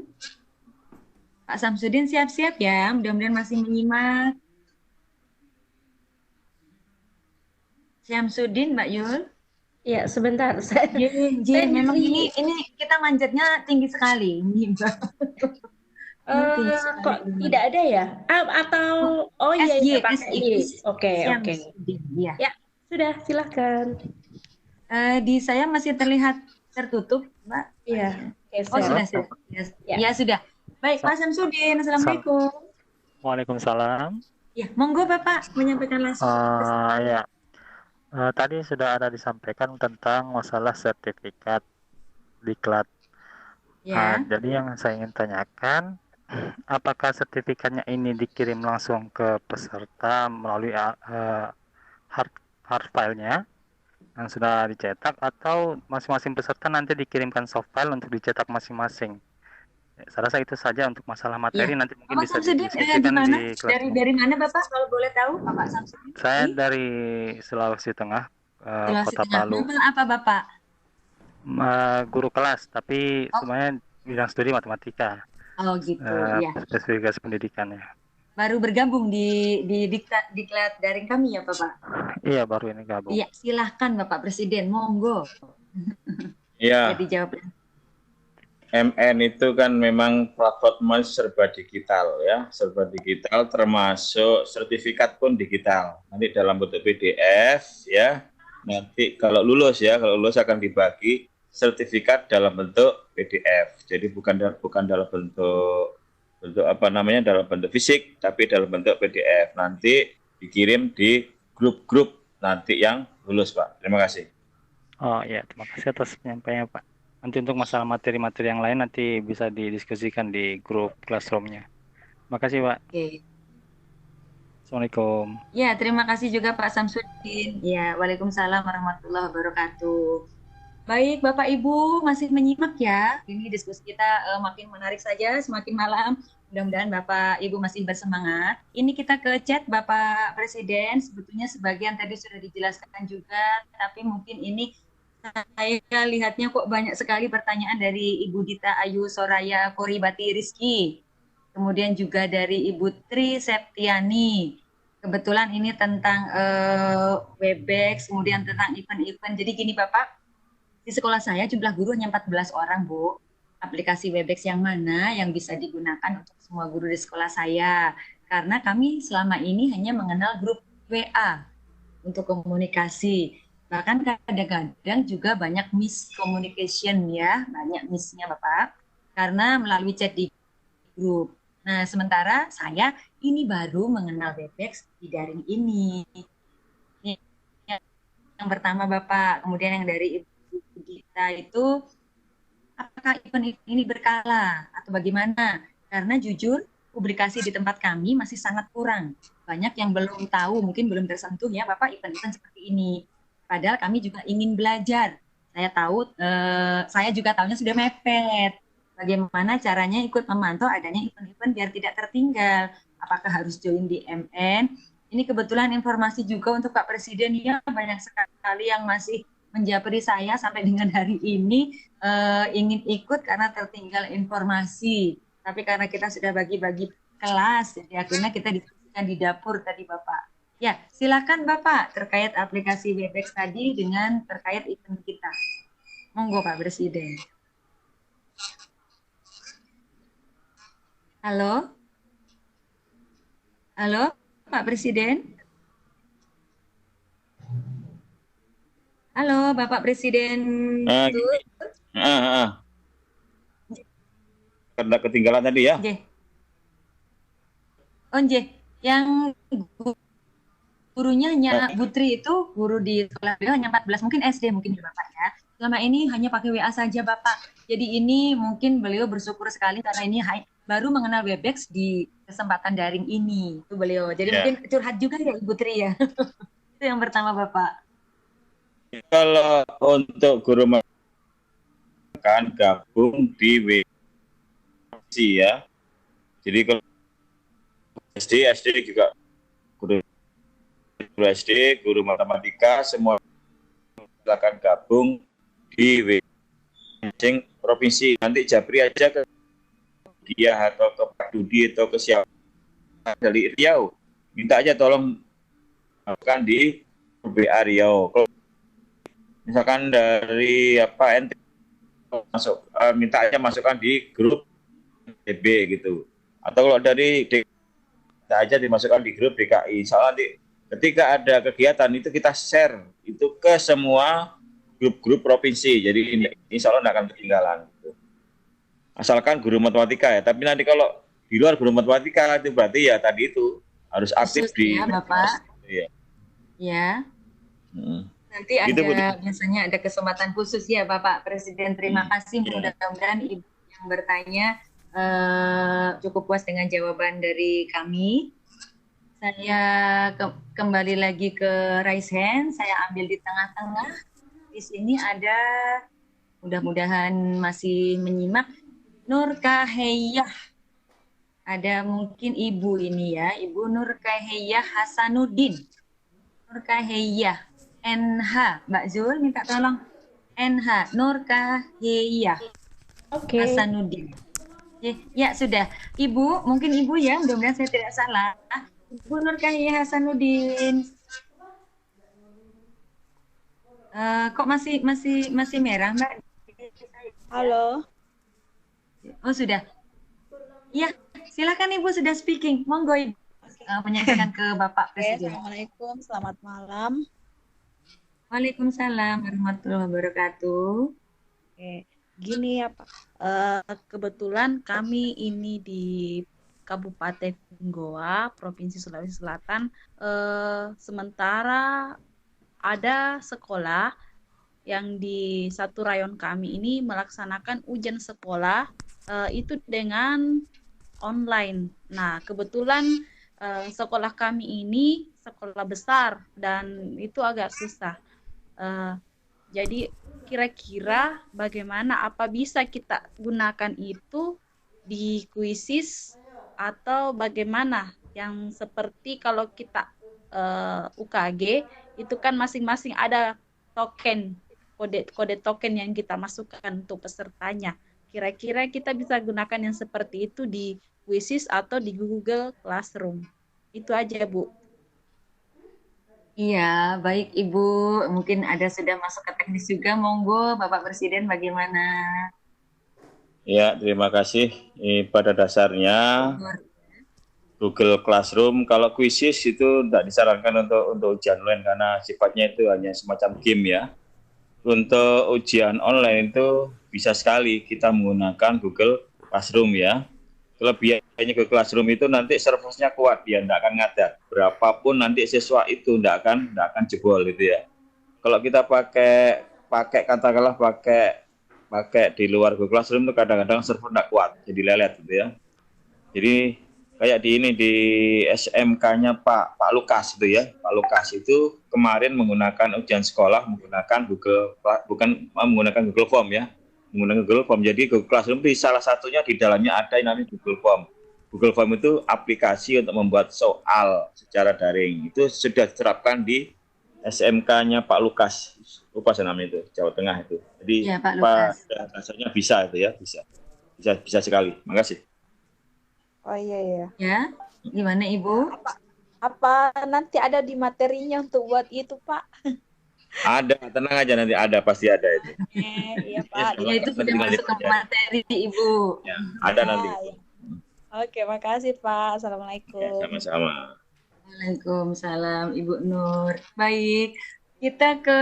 Pak Syamsuddin siap-siap ya, mudah-mudahan masih menyimak. Syamsuddin, Mbak Yul. Ya, sebentar. Memang ini kita manjatnya tinggi sekali. Kok tidak ada ya? Atau iya pakai Y. Oke. Ya, sudah silakan. Di saya masih terlihat tertutup, Mbak. Iya. Oh, sudah. Ya, sudah. Baik, Pak Syamsuddin. Assalamualaikum. Waalaikumsalam. Ya, monggo Bapak menyampaikan langsung. Ya. Tadi sudah ada disampaikan tentang masalah sertifikat diklat. Ya. Jadi yang saya ingin tanyakan, apakah sertifikatnya ini dikirim langsung ke peserta melalui hard filenya yang sudah dicetak, atau masing-masing peserta nanti dikirimkan soft file untuk dicetak masing-masing? Saya rasa itu saja untuk masalah materi. Nanti mungkin bisa didiskusikan di kelas. Dari mana Bapak, kalau boleh tahu, Bapak Syamsuddin? Saya dari Sulawesi Tengah, Kota Palu. Apa Bapak? Guru kelas, tapi semuanya bidang studi matematika. Oh gitu, ya. Spesifikasi pendidikannya. Baru bergabung di diklat daring kami ya Bapak? Iya, baru ini gabung. Iya, silahkan Bapak Presiden, monggo. Iya. Jadi jawab. MN itu kan memang platformnya serba digital ya, serba digital, termasuk sertifikat pun digital. Nanti dalam bentuk PDF ya. Nanti kalau lulus akan dibagi sertifikat dalam bentuk PDF. Jadi bukan dalam bentuk dalam bentuk fisik, tapi dalam bentuk PDF. Nanti dikirim di grup-grup nanti yang lulus, Pak. Terima kasih. Oh ya, terima kasih atas penyampaiannya, Pak. Nanti untuk masalah materi-materi yang lain nanti bisa didiskusikan di grup classroom-nya. Terima kasih, Pak. Oke. Assalamualaikum. Ya, terima kasih juga Pak Syamsuddin. Ya, waalaikumsalam warahmatullahi wabarakatuh. Baik, Bapak Ibu masih menyimak ya. Ini diskusi kita makin menarik saja, semakin malam. Mudah-mudahan Bapak Ibu masih bersemangat. Ini kita ke chat Bapak Presiden. Sebetulnya sebagian tadi sudah dijelaskan juga, tapi mungkin ini saya lihatnya kok banyak sekali pertanyaan dari Ibu Dita Ayu Soraya Koribati Rizky. Kemudian juga dari Ibu Tri Septiani. Kebetulan ini tentang Webex, kemudian tentang event-event. Jadi gini Bapak, di sekolah saya jumlah guru hanya 14 orang, Bu. Aplikasi Webex yang mana yang bisa digunakan untuk semua guru di sekolah saya? Karena kami selama ini hanya mengenal grup WA untuk komunikasi. Bahkan kadang-kadang juga banyak miscommunication ya, banyak miss-nya Bapak. karena melalui chat di grup. Nah, sementara saya ini baru mengenal Webex di daring ini. Ini yang pertama Bapak, kemudian yang dari Ibu Gita itu apakah event ini berkala atau bagaimana? Karena jujur publikasi di tempat kami masih sangat kurang. Banyak yang belum tahu, mungkin belum tersentuh ya Bapak event-event seperti ini. Padahal kami juga ingin belajar. Saya tahu, saya juga tahunya sudah mepet. Bagaimana caranya ikut memantau adanya event-event biar tidak tertinggal. Apakah harus join di MN? Ini kebetulan informasi juga untuk Pak Presiden ya, banyak sekali yang masih menjapri saya sampai dengan hari ini ingin ikut karena tertinggal informasi. Tapi karena kita sudah bagi-bagi kelas, jadi akhirnya kita diskusikan di dapur tadi Bapak. Ya, silakan Bapak terkait aplikasi Webex tadi dengan terkait event kita. Monggo Pak Presiden. Halo? Halo Pak Presiden? Halo Bapak Presiden. Karena ketinggalan tadi ya. Yang gurunya hanya Putri itu guru di sekolah beliau hanya 14, mungkin SD mungkin ya Bapak ya. Selama ini hanya pakai WA saja Bapak. Jadi ini mungkin beliau bersyukur sekali karena ini baru mengenal Webex di kesempatan daring ini. Itu beliau. Jadi mungkin curhat juga ya Ibu Tri ya. Itu yang pertama Bapak. Kalau untuk guru kan gabung di WC ya. Jadi kalau SD juga guru SD, guru matematika semua silakan gabung di WC provinsi. Nanti japri aja ke dia atau ke Pak Dudi atau ke siapa dari Riau. Minta aja tolong kan di WA Riau. Kalau misalkan dari ente masuk minta aja masukkan di grup DB gitu. Atau kalau dari kita aja dimasukkan di grup DKI. Soalnya nanti ketika ada kegiatan itu kita share itu ke semua grup-grup provinsi. Jadi insya Allah tidak akan ketinggalan. Gitu. Asalkan guru matematika ya. Tapi nanti kalau di luar guru matematika itu berarti ya tadi itu harus aktif khusus di ya, Bapak. Ya. Ya. Nanti ada Gitu, biasanya ada kesempatan khusus ya Bapak Presiden. Terima kasih. Mudah-mudahan Ibu yang bertanya cukup puas dengan jawaban dari kami. Saya kembali lagi ke raise hand. Saya ambil di tengah-tengah. Di sini ada, mudah-mudahan masih menyimak, Nur Kahiyah. Ada mungkin Ibu ini ya, Ibu Nur Kahiyah Hasanuddin. Nur Kahiyah. NH, Mbak Zul minta tolong. NH, Nur Kahiyah Hasanuddin. Ya sudah, Ibu, mungkin Ibu ya, mudah-mudahan saya tidak salah. Ibu Nur Kahiyah Hasanuddin. Kok masih merah, Mbak? Halo. Oh sudah. Ya, silakan Ibu sudah speaking. Monggo Ibu menyampaikan ke Bapak Presiden. Assalamualaikum, selamat malam. Waalaikumsalam warahmatullahi wabarakatuh. Oke, gini ya Pak. Kebetulan kami ini di Kabupaten Goa, Provinsi Sulawesi Selatan. Sementara ada sekolah yang di satu rayon kami ini melaksanakan ujian sekolah itu dengan online. Nah, kebetulan sekolah kami ini sekolah besar dan itu agak susah. Jadi kira-kira bagaimana, apa bisa kita gunakan itu di kuisis atau bagaimana, yang seperti kalau kita UKG itu kan masing-masing ada token, kode token yang kita masukkan untuk pesertanya. Kira-kira kita bisa gunakan yang seperti itu di Quizzes atau di Google Classroom. Itu aja, Bu. Iya, baik Ibu. Mungkin ada sudah masuk ke teknis juga. Monggo, Bapak Presiden bagaimana? Ya, terima kasih. Pada dasarnya Google Classroom, kalau Quizzes itu tidak disarankan untuk ujian online karena sifatnya itu hanya semacam game ya. untuk ujian online itu bisa sekali kita menggunakan Google Classroom ya. Kelebihannya Google Classroom itu nanti servernya kuat, dia tidak akan ngadat. Berapapun nanti siswa itu tidak akan jebol gitu ya. Kalau kita pakai katakanlah pakai di luar Google Classroom itu kadang-kadang server tidak kuat, jadi lelet gitu ya. Jadi kayak di SMK-nya Pak Lukas itu ya. Pak Lukas itu kemarin menggunakan ujian sekolah menggunakan menggunakan Google Form ya. Menggunakan Google Form. Jadi Google Classroom itu salah satunya di dalamnya ada yang namanya Google Form. Google Form itu aplikasi untuk membuat soal secara daring. Itu sudah diterapkan di SMK-nya Pak Lukas. Lupa saya namanya itu, Jawa Tengah itu. Jadi ya, Pak Lukas. Rasanya bisa itu ya, bisa sekali. Makasih. Oh iya. Ya, gimana Ibu? Apa nanti ada di materinya untuk buat itu, Pak? Ada, tenang aja nanti ada, pasti ada itu. Iya, Pak. Ya, itu sudah masuk ke materi Ibu. Ya, ada nanti. Ya. Oke, makasih Pak. Assalamualaikum. Ya, sama-sama. Waalaikumsalam Ibu Nur. Baik, kita ke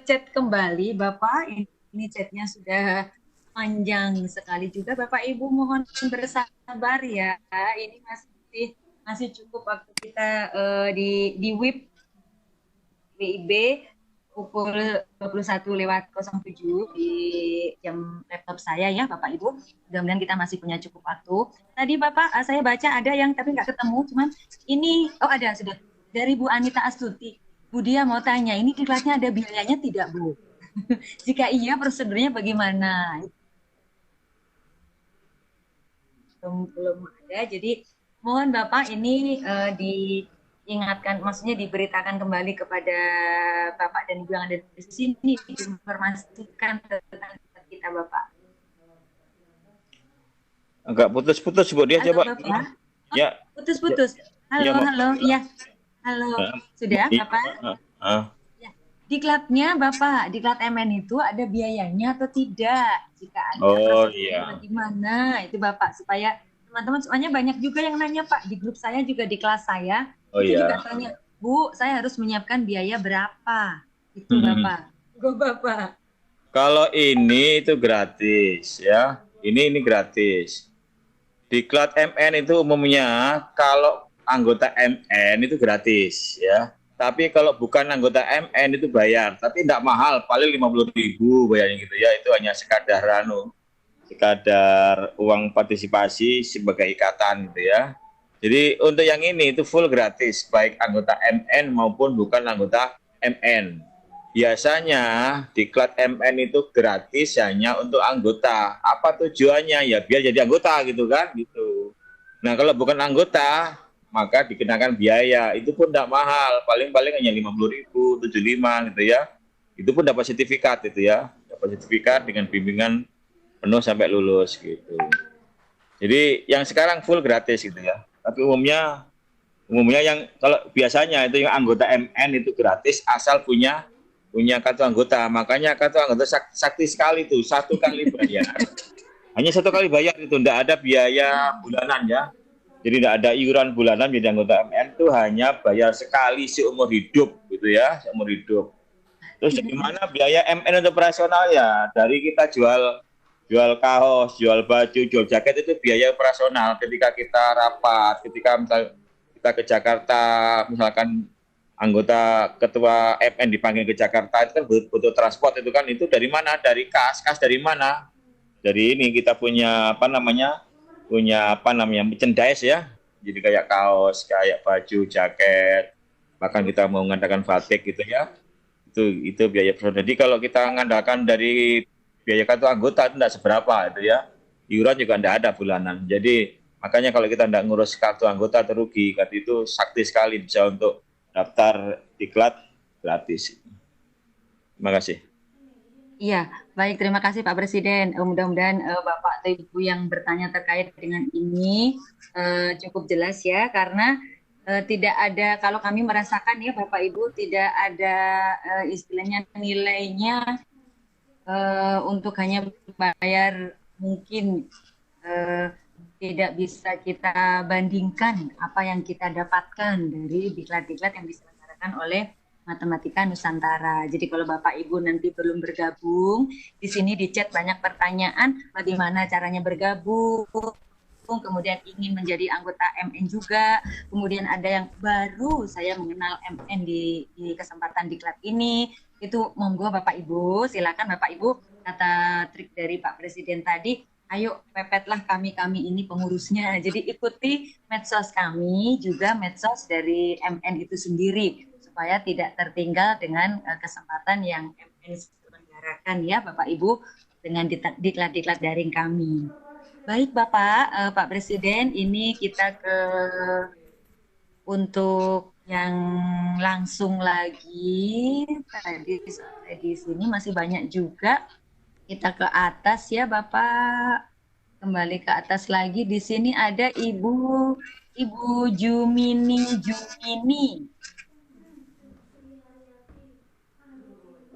chat kembali Bapak. Ini chatnya sudah panjang sekali juga. Bapak Ibu mohon bersabar ya. Ini masih cukup waktu kita di WIB pukul 21:07 di jam laptop saya ya Bapak Ibu. Mudah-mudahan kita masih punya cukup waktu. Tadi Bapak saya baca ada yang tapi nggak ketemu, cuman ini ada sudah dari Bu Anita Astuti. Bu Dia mau tanya, ini kelasnya ada biayanya tidak Bu? Jika iya prosedurnya bagaimana? Belum ada, jadi mohon Bapak ini diingatkan, maksudnya diberitakan kembali kepada Bapak dan Ibu yang ada di sini, diinformasikan tentang kita Bapak. Agak putus-putus Bu Dia coba. Bapak. Ya. Putus-putus. Halo. Ya. Halo. Sudah Bapak? Ya. Diklatnya Bapak, diklat MN itu ada biayanya atau tidak? Jika ada, bagaimana? Itu Bapak, supaya teman-teman soalnya banyak juga yang nanya Pak, di grup saya juga di kelas saya, juga tanya, Bu, saya harus menyiapkan biaya berapa? Itu Bapak. Bapak. Kalau ini itu gratis ya, ini gratis. Diklat MN itu umumnya kalau anggota MN itu gratis ya. Tapi kalau bukan anggota MN itu bayar, tapi tidak mahal, paling 50.000 bayarnya gitu ya. Itu hanya sekadar uang partisipasi sebagai ikatan gitu ya. Jadi untuk yang ini itu full gratis, baik anggota MN maupun bukan anggota MN. Biasanya diklat MN itu gratis hanya untuk anggota. Apa tujuannya? Ya biar jadi anggota gitu kan, gitu. Nah kalau bukan anggota, maka dikenakan biaya, itu pun tidak mahal, paling-paling hanya 50.000, 75 gitu ya. Itu pun dapat sertifikat itu ya, dapat sertifikat dengan bimbingan penuh sampai lulus gitu. Jadi yang sekarang full gratis gitu ya. Tapi umumnya yang kalau biasanya itu yang anggota MN itu gratis asal punya kartu anggota. Makanya kartu anggota sakti sekali tuh, 1 kali bayar. Hanya 1 kali bayar itu, tidak ada biaya bulanan ya. Jadi tidak ada iuran bulanan menjadi anggota MN, itu hanya bayar sekali seumur hidup gitu ya, seumur hidup. Terus gimana biaya MN untuk operasional ya? Dari kita jual kaos, jual baju, jual jaket itu biaya operasional. Ketika kita rapat, ketika misal kita ke Jakarta, misalkan anggota ketua MN dipanggil ke Jakarta, itu kan butuh transport itu kan, itu dari mana? Dari kas dari mana? Dari ini kita punya merchandise ya, jadi kayak kaos, kayak baju, jaket, bahkan kita mau mengadakan batik gitu ya, itu biaya personal. Jadi kalau kita mengandalkan dari biaya kartu anggota itu tidak seberapa itu ya, iuran juga tidak ada bulanan. Jadi makanya kalau kita tidak ngurus kartu anggota terugi, kartu itu sakti sekali bisa untuk daftar diklat gratis. Terima kasih. Iya, baik, terima kasih Pak Presiden. Mudah-mudahan Bapak atau Ibu yang bertanya terkait dengan ini cukup jelas ya, karena tidak ada, kalau kami merasakan ya Bapak Ibu, tidak ada istilahnya nilainya untuk hanya bayar, mungkin tidak bisa kita bandingkan apa yang kita dapatkan dari diklat-diklat yang diselenggarakan oleh Matematika Nusantara. Jadi kalau Bapak Ibu nanti belum bergabung, di sini di chat banyak pertanyaan bagaimana caranya bergabung, kemudian ingin menjadi anggota MN juga, kemudian ada yang baru saya mengenal MN di kesempatan diklat ini, itu monggo Bapak Ibu, silakan Bapak Ibu, kata trik dari Pak Presiden tadi, ayo pepetlah kami ini pengurusnya. Jadi ikuti medsos kami, juga medsos dari MN itu sendiri, supaya tidak tertinggal dengan kesempatan yang MN selenggarakan ya Bapak Ibu, dengan diklat-diklat daring kami. Baik Bapak, Pak Presiden, ini kita untuk yang langsung lagi, tadi di sini masih banyak juga. Kita ke atas ya Bapak, kembali ke atas lagi. Di sini ada Ibu Jumini.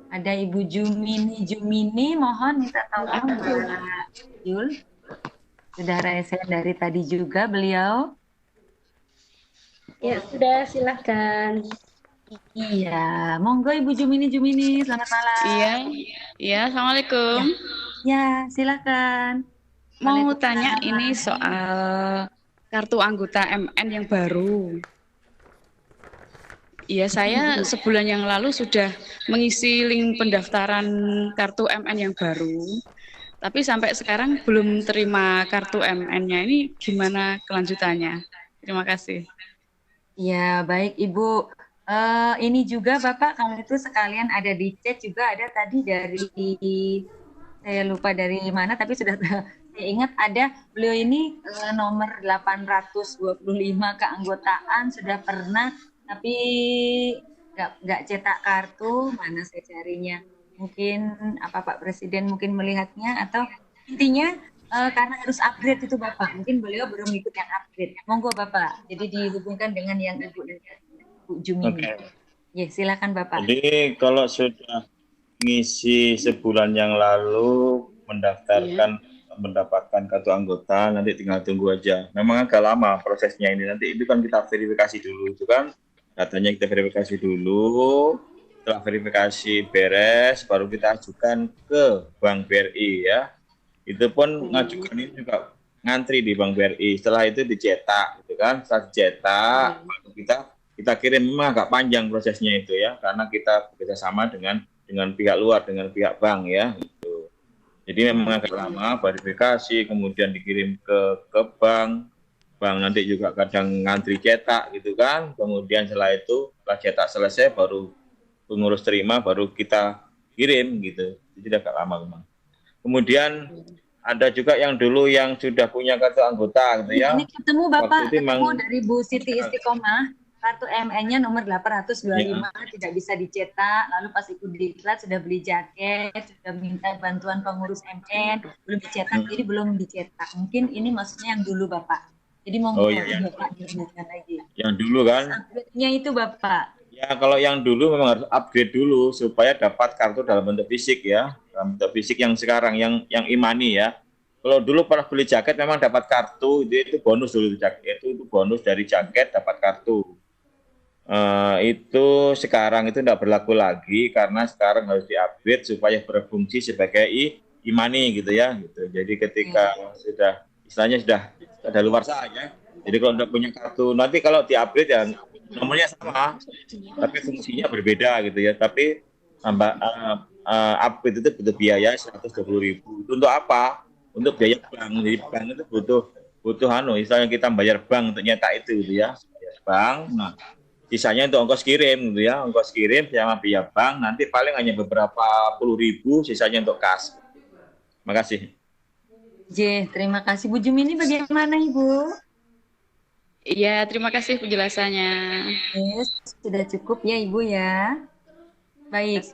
Ada Ibu Jumini, mohon minta tolong Mbak Yul. Sudah resen dari tadi juga beliau. Ya sudah, silakan. Iya, monggo Ibu Jumini, selamat malam. Iya, assalamualaikum. Ya, silakan. Mau tanya ini soal kartu anggota MN yang baru. Iya, saya sebulan yang lalu sudah mengisi link pendaftaran kartu MN yang baru. Tapi sampai sekarang belum terima kartu MN-nya. Ini gimana kelanjutannya? Terima kasih. Ya, baik Ibu. Ini juga Bapak, kalau itu sekalian ada di chat juga, ada tadi dari, saya lupa dari mana, tapi sudah saya ingat ada beliau ini nomor 825 keanggotaan, sudah pernah, tapi nggak cetak kartu, mana saya carinya. Mungkin apa Pak Presiden mungkin melihatnya, atau intinya karena harus upgrade itu Bapak, mungkin beliau belum ikut yang upgrade. Monggo Bapak, jadi dihubungkan dengan yang Ibu Jumini. Ya, silakan Bapak. Jadi kalau sudah ngisi sebulan yang lalu mendapatkan kartu anggota, nanti tinggal tunggu aja. Memang agak lama prosesnya ini. Nanti itu kan kita verifikasi dulu, itu kan datanya kita verifikasi dulu. Setelah verifikasi beres, baru kita ajukan ke Bank BRI ya. Itu pun ngajukan ini juga ngantri di Bank BRI. Setelah itu dicetak, gitu kan? Setelah dicetak, baru kita kirim. Memang agak panjang prosesnya itu ya, karena kita bekerjasama dengan pihak luar, dengan pihak bank ya. Gitu. Jadi memang agak lama verifikasi, kemudian dikirim ke bank nanti juga kadang ngantri cetak gitu kan. Kemudian setelah itu, setelah cetak selesai, baru pengurus terima, baru kita kirim gitu. Jadi agak lama memang. Kemudian ada juga yang dulu yang sudah punya kartu anggota gitu ya. Ini ketemu Bapak, dari Bu Siti Istiqomah. Kartu MN-nya nomor 825 tidak bisa dicetak, lalu pas ikut diklat sudah beli jaket, sudah minta bantuan pengurus MN, belum dicetak, jadi belum dicetak. Mungkin ini maksudnya yang dulu Bapak. Jadi mau Bapak diingatkan lagi. Yang dulu kan? Upgrade-nya itu Bapak. Ya kalau yang dulu memang harus upgrade dulu supaya dapat kartu dalam bentuk fisik ya, dalam bentuk fisik yang sekarang yang e-money ya. Kalau dulu pernah beli jaket memang dapat kartu, itu bonus dulu jaket, itu bonus dari jaket dapat kartu. Itu sekarang itu tidak berlaku lagi karena sekarang harus di-upgrade supaya berfungsi sebagai e-money gitu ya. Gitu. Jadi ketika istilahnya sudah luar saja. Jadi kalau tidak punya kartu, nanti kalau di-upgrade ya nomornya sama, tapi fungsinya berbeda gitu ya. Tapi upgrade itu butuh biaya 120.000. Untuk apa? Untuk biaya bank. Jadi bank itu butuh misalnya kita bayar bank untuk nyetak itu gitu ya. Bank, nah sisanya untuk ongkos kirim gitu ya, ongkos kirim sama biaya bank, nanti paling hanya beberapa puluh ribu, sisanya untuk kas. Terima kasih. Terima kasih. Bu Jumini bagaimana Ibu? Iya, terima kasih penjelasannya. Yes, sudah cukup ya Ibu ya. Baik.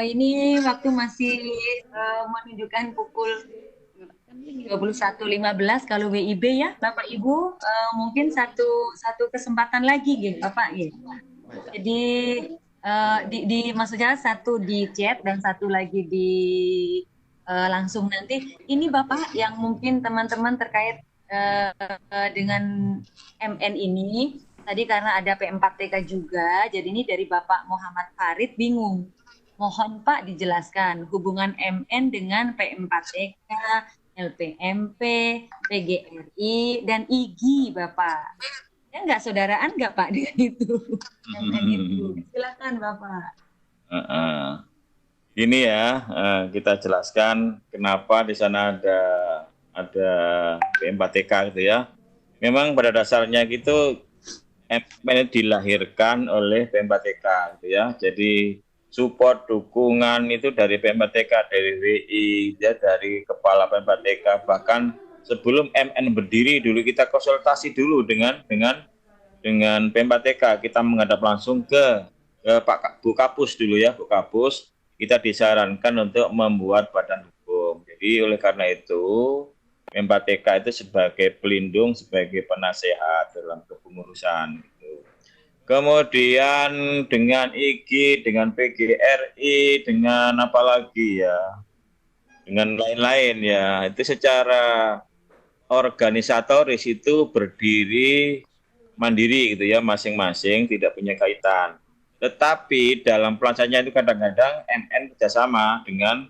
Ini waktu masih menunjukkan pukul 21.15 kalau WIB ya Bapak Ibu, mungkin satu kesempatan lagi gitu Bapak ya. Jadi maksudnya satu di chat dan satu lagi di langsung nanti. Ini Bapak yang mungkin teman-teman terkait dengan MN ini, Tadi karena ada P4TK juga, jadi ini dari Bapak Muhammad Farid bingung. Mohon Pak dijelaskan hubungan MN dengan P4TK, LPMP, PGRI, dan IGI, Bapak. Ya nggak saudaraan nggak Pak dengan itu? MN itu. Silakan Bapak. Ini ya, kita jelaskan kenapa di sana ada P4TK gitu ya. Memang pada dasarnya gitu MN dilahirkan oleh P4TK gitu ya. Jadi support dukungan itu dari P4TK, dari WI, ya, dari kepala P4TK, bahkan sebelum MN berdiri dulu kita konsultasi dulu dengan P4TK. Kita menghadap langsung ke Pak Bu Kapus dulu ya, Bu Kapus. Kita disarankan untuk membuat badan hukum. Jadi oleh karena itu P4TK itu sebagai pelindung, sebagai penasehat dalam kepengurusan. Gitu. Kemudian dengan IGI, dengan PGRI, dengan apa lagi ya, dengan lain-lain ya, itu secara organisatoris itu berdiri mandiri gitu ya, masing-masing tidak punya kaitan. Tetapi dalam pelaksanaannya itu kadang-kadang MN kerjasama dengan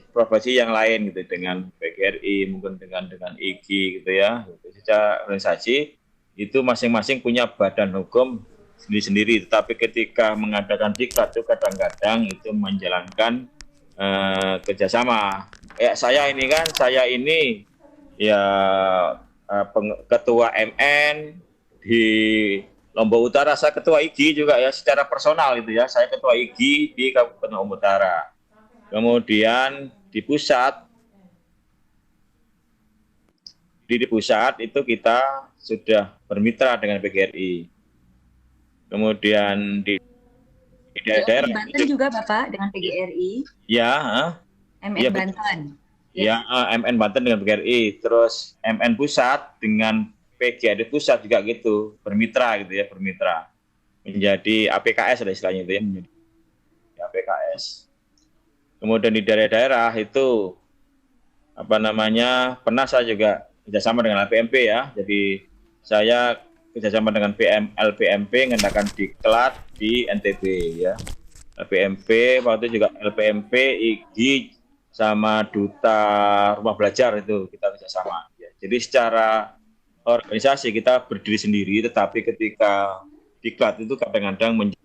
profesi yang lain gitu, dengan PGRI, mungkin dengan IGI gitu ya. Secara organisasi itu masing-masing punya badan hukum sendiri-sendiri, tetapi ketika mengadakan diklat itu kadang-kadang itu menjalankan kerjasama. Saya ini ya ketua MN di Lombok Utara, saya ketua IGI juga ya, secara personal itu ya, saya ketua IGI di Kabupaten Lombok Utara. Kemudian di pusat itu kita sudah bermitra dengan PGRI. Kemudian di daerah Banten juga Bapak dengan PGRI. Ya, MN ya, Banten. Ya, MN Banten dengan PGRI, terus MN Pusat dengan PGRI Pusat juga gitu, bermitra gitu ya, bermitra. Menjadi APKS ada istilahnya itu ya, menjadi APKS. Kemudian di daerah-daerah itu pernah saya juga kerjasama dengan LPMP ya. Jadi saya kerjasama dengan LPMP mengadakan diklat di NTB ya. LPMP waktu itu juga LPMP, IGI sama Duta Rumah Belajar itu kita kerjasama. Ya. Jadi secara organisasi kita berdiri sendiri, tetapi ketika diklat itu kadang-kadang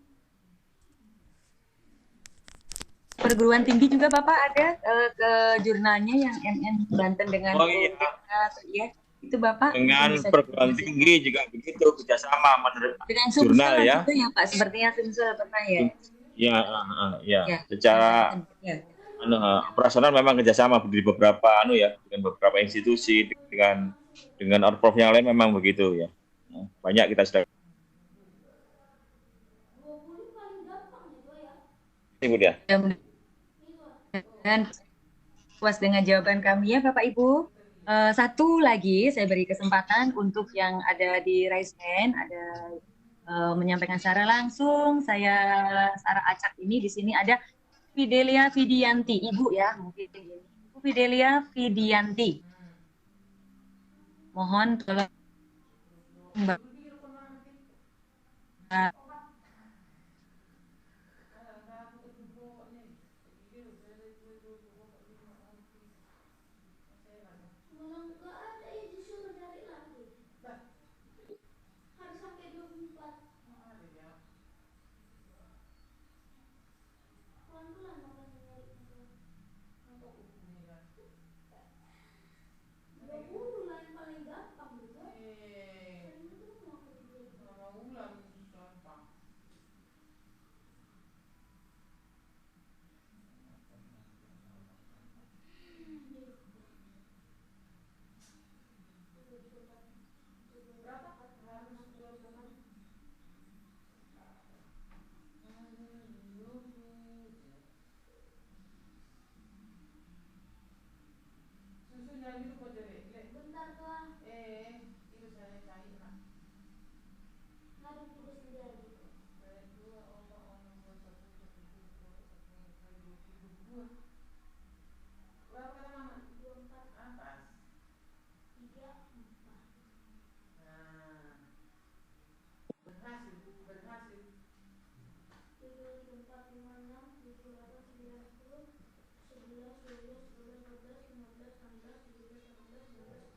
perguruan tinggi juga Bapak ada ke jurnalnya yang MN Banten dengan ya, itu Bapak dengan perguruan tinggi juga begitu kerjasama dengan jurnal ya. Itu ya Pak, sepertinya Sumsel pernah ya. Ya. Secara operasional memang kerjasama di beberapa dengan beberapa institusi, dengan orprof yang lain memang begitu ya. Banyak kita sudah. Ibu dia. Dan puas dengan jawaban kami ya Bapak Ibu. Satu lagi saya beri kesempatan untuk yang ada di raise hand, ada menyampaikan secara langsung. Sarah Acak ini di sini ada Fidelia Fidianti, Ibu ya mungkin. Ibu Fidelia Fidianti. Mohon tolong Mbak.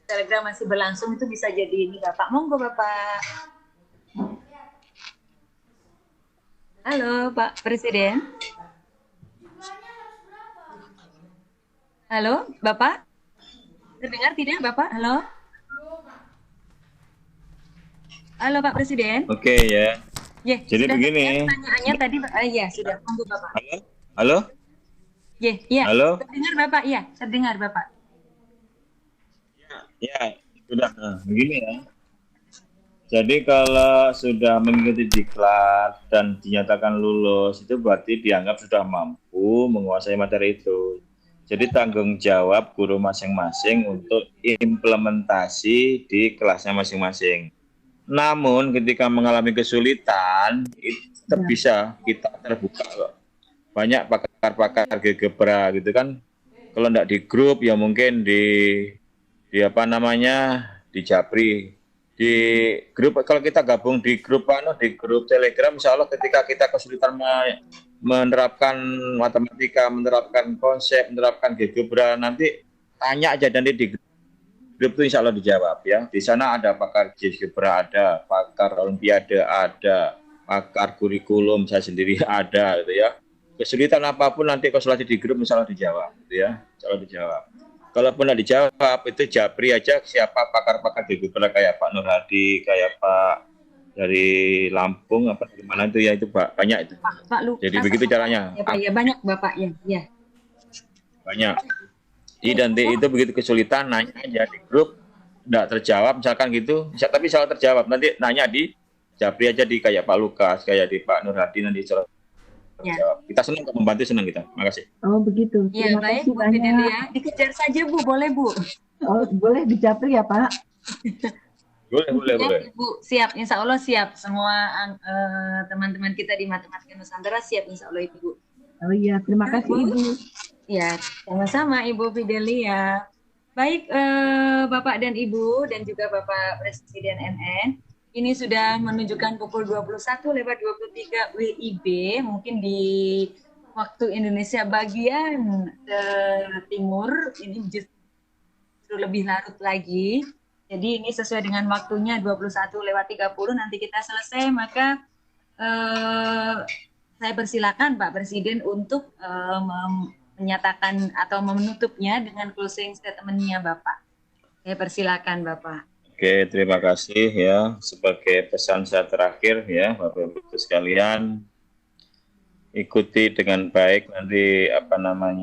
Telegram masih berlangsung itu bisa jadi ini Bapak. Monggo Bapak. Halo Pak Presiden. Halo Bapak. Terdengar tidak Bapak? Halo. Halo Pak Presiden. Oke ya. Ya, jadi sudah begini. Pertanyaannya tadi ya sudah. Monggo Bapak. Halo? Ya. Halo? Terdengar Bapak? Ya, terdengar Bapak. Ya, sudah. Nah, begini ya. Jadi kalau sudah mengikuti diklat dan dinyatakan lulus, itu berarti dianggap sudah mampu menguasai materi itu. Jadi tanggung jawab guru masing-masing untuk implementasi di kelasnya masing-masing. Namun ketika mengalami kesulitan, itu tetap bisa kita terbuka kok. Banyak pakar-pakar GeoGebra gitu kan. Kalau enggak di grup ya mungkin di apa namanya di Japri, di grup. Kalau kita gabung di grup Telegram, insya Allah ketika kita kesulitan menerapkan matematika, menerapkan konsep, menerapkan GeoGebra, nanti tanya aja nanti di grup itu insya Allah dijawab ya. Di sana ada pakar GeoGebra, ada pakar Olimpiade, ada pakar kurikulum, saya sendiri ada gitu ya. Kesulitan apapun nanti konsultasi di grup insya Allah dijawab gitu ya, insya Allah dijawab. Kalaupun tidak dijawab, itu Japri aja siapa pakar-pakar GeoGebra kayak Pak Nur Hadi, kayak Pak dari Lampung, apa dari mana itu ya, itu banyak itu. Pak Lukas. Jadi begitu caranya. Ya, Pak, ya banyak Bapak ya. Banyak. Jadi nanti itu begitu kesulitan nanya aja di grup, tidak terjawab misalkan gitu, tapi selalu terjawab. Nanti nanya di Japri aja di kayak Pak Lukas, kayak di Pak Nur Hadi nanti terjawab. Kita senang untuk membantu, senang kita. Makasih. Oh begitu. Ya baik Bu Fidelia, dikejar saja Bu, boleh Bu. Oh boleh di Japri ya Pak. Boleh. Bu siap, Insya Allah siap. Semua teman-teman kita di Matematika Nusantara siap Insya Allah Ibu. Oh iya, terima kasih Ibu. Ya, sama-sama Ibu Fidelia. Baik Bapak dan Ibu dan juga Bapak Presiden NN. Ini sudah menunjukkan pukul 21:23 WIB, mungkin di waktu Indonesia bagian timur, ini justru lebih larut lagi. Jadi ini sesuai dengan waktunya 21:30, nanti kita selesai, maka saya persilakan Pak Presiden untuk menyatakan atau menutupnya dengan closing statement-nya Bapak. Saya persilakan Bapak. Oke, terima kasih ya. Sebagai pesan saya terakhir ya, Bapak-Ibu sekalian, ikuti dengan baik nanti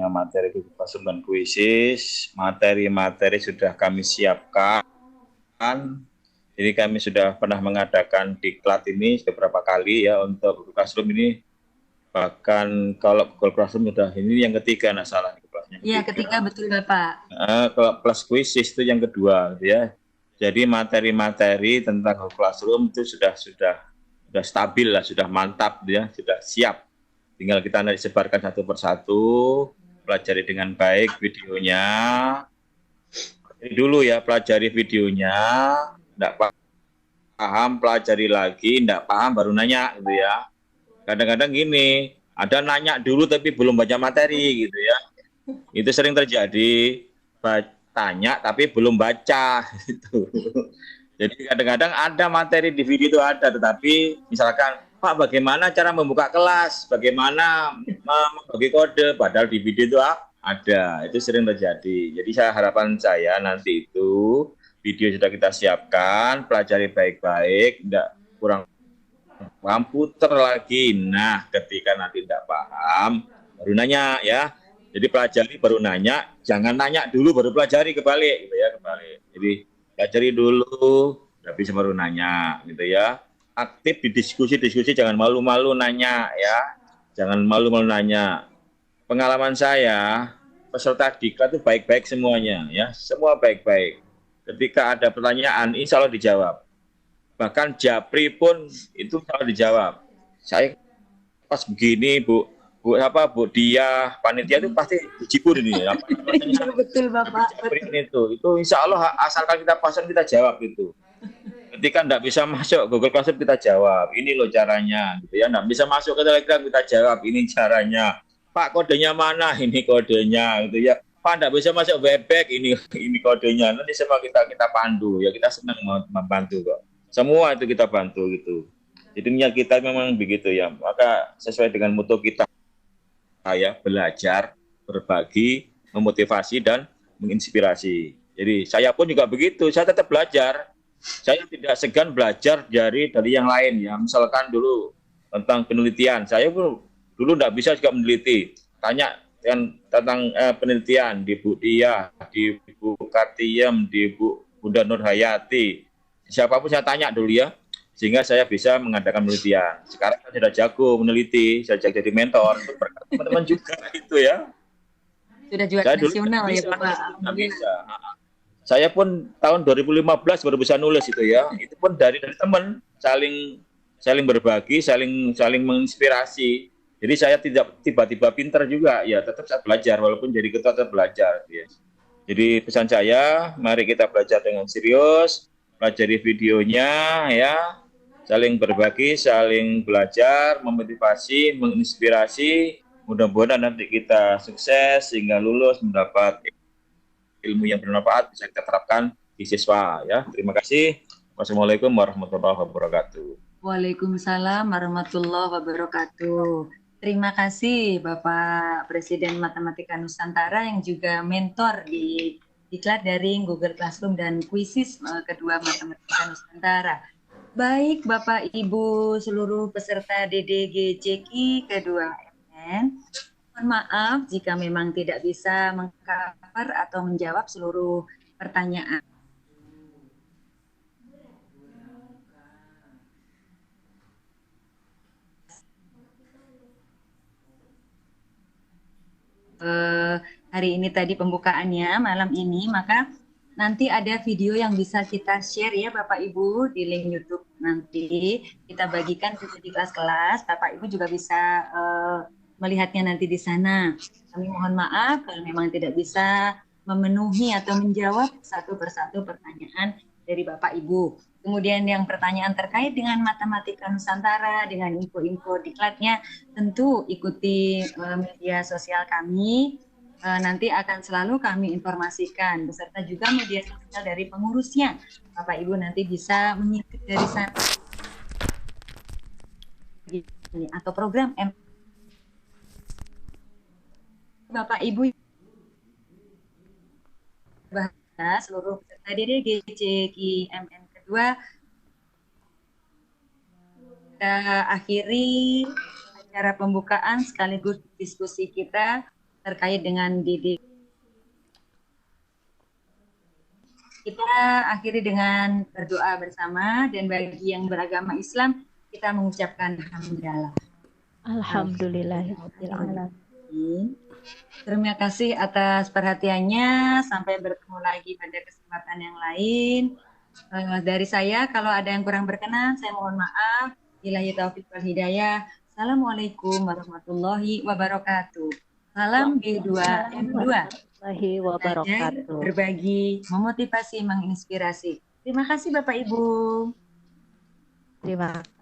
materi Classroom dan kuisis. Materi-materi sudah kami siapkan. Jadi kami sudah pernah mengadakan diklat ini beberapa kali ya untuk Classroom ini. Bahkan kalau Google Classroom sudah ini yang ketiga, nggak salah kelasnya. Iya, ketiga betul Bapak. Kalau plus kuisis itu yang kedua ya. Jadi materi-materi tentang Google Classroom itu sudah stabil lah, sudah mantap ya, sudah siap. Tinggal kita nanti sebarkan satu persatu, pelajari dengan baik videonya. Jadi dulu ya, pelajari videonya, enggak paham, pelajari lagi, enggak paham baru nanya gitu ya. Kadang-kadang gini, ada nanya dulu tapi belum baca materi gitu ya. Itu sering terjadi. Tanya tapi belum baca gitu. Jadi kadang-kadang ada materi di video itu ada, tetapi misalkan Pak bagaimana cara membuka kelas, bagaimana membagi kode, padahal di video itu ada. Itu sering terjadi. Jadi harapan saya nanti itu video sudah kita siapkan, pelajari baik-baik, tidak kurang paham, puter lagi. Nah ketika nanti tidak paham baru nanya ya. Jadi pelajari baru nanya, jangan nanya dulu baru pelajari, kebalik gitu ya, kebalik. Jadi pelajari dulu, udah bisa baru nanya gitu ya. Aktif di diskusi, jangan malu-malu nanya ya. Jangan malu-malu nanya. Pengalaman saya, peserta diklat itu baik-baik semuanya ya, semua baik-baik. Ketika ada pertanyaan, insya Allah dijawab. Bahkan Japri pun itu insya Allah dijawab. Saya pas begini Bu Dia panitia itu pasti dijibur ini ya. Betul Bapak. Itu insya Allah asalkan kita pasang kita jawab itu. ketika nggak bisa masuk Google Classroom kita jawab, ini loh caranya, gitu ya. Nggak bisa masuk ke Telegram kita jawab, ini caranya. Pak, kodenya mana? Ini kodenya, gitu ya. Pak, nggak bisa masuk Webex, ini kodenya. Nanti semua kita pandu, ya kita senang membantu kok. Semua itu kita bantu gitu. Jadi niat kita memang begitu ya. Maka sesuai dengan mutu kita, ya, belajar, berbagi, memotivasi dan menginspirasi. Jadi saya pun juga begitu. Saya tetap belajar. Saya tidak segan belajar dari yang lain ya. Misalkan dulu tentang penelitian, saya pun dulu tidak bisa juga meneliti. Tanya tentang penelitian di Bu Dia, di Bu Kartiem, di Bu Bunda Nur Hayati. Siapapun saya tanya dulu ya, sehingga saya bisa mengadakan penelitian. Sekarang saya sudah jago meneliti, saya jadi mentor untuk teman-teman juga itu ya. Sudah juga nasional ya Pak. Bisa. Saya pun tahun 2015 baru bisa nulis itu ya. Itu pun dari teman, saling berbagi, saling menginspirasi. Jadi saya tidak tiba-tiba pinter juga, ya tetap saya belajar walaupun jadi ketua tetap belajar. Ya. Jadi pesan saya, mari kita belajar dengan serius, pelajari videonya, ya, saling berbagi, saling belajar, memotivasi, menginspirasi. Mudah-mudahan nanti kita sukses sehingga lulus mendapat ilmu yang bermanfaat bisa kita terapkan di siswa ya. Terima kasih. Wassalamualaikum warahmatullahi wabarakatuh. Waalaikumsalam warahmatullahi wabarakatuh. Terima kasih Bapak Presiden Matematika Nusantara yang juga mentor di Diklat Daring, Google Classroom dan Quizzes kedua Matematika Nusantara. Baik Bapak Ibu seluruh peserta DDGJK kedua MN, mohon maaf jika memang tidak bisa meng-cover atau menjawab seluruh pertanyaan. Hari ini tadi pembukaannya malam ini, maka nanti ada video yang bisa kita share ya Bapak Ibu di link YouTube, nanti kita bagikan ke kelas-kelas. Bapak Ibu juga bisa melihatnya nanti di sana. Kami mohon maaf kalau memang tidak bisa memenuhi atau menjawab satu persatu pertanyaan dari Bapak Ibu. Kemudian yang pertanyaan terkait dengan Matematika Nusantara, dengan info-info diklatnya, tentu ikuti media sosial kami. Nanti akan selalu kami informasikan, beserta juga media sosial dari pengurusnya. Bapak Ibu nanti bisa mengikuti dari sana atau program Bapak Ibu bahasa seluruh peserta DDGJK MN kedua. Kita akhiri acara pembukaan sekaligus diskusi kita terkait dengan DD. Kita akhiri dengan berdoa bersama, dan bagi yang beragama Islam kita mengucapkan hamdalah. Alhamdulillahirabbil alamin. Terima kasih atas perhatiannya. Sampai bertemu lagi pada kesempatan yang lain. Dari saya, kalau ada yang kurang berkenan, saya mohon maaf. Billahi taufiq wal hidayah. Assalamualaikum warahmatullahi wabarakatuh. Salam B2M2. Belajar, berbagi, memotivasi, menginspirasi. Terima kasih Bapak Ibu. Terima kasih.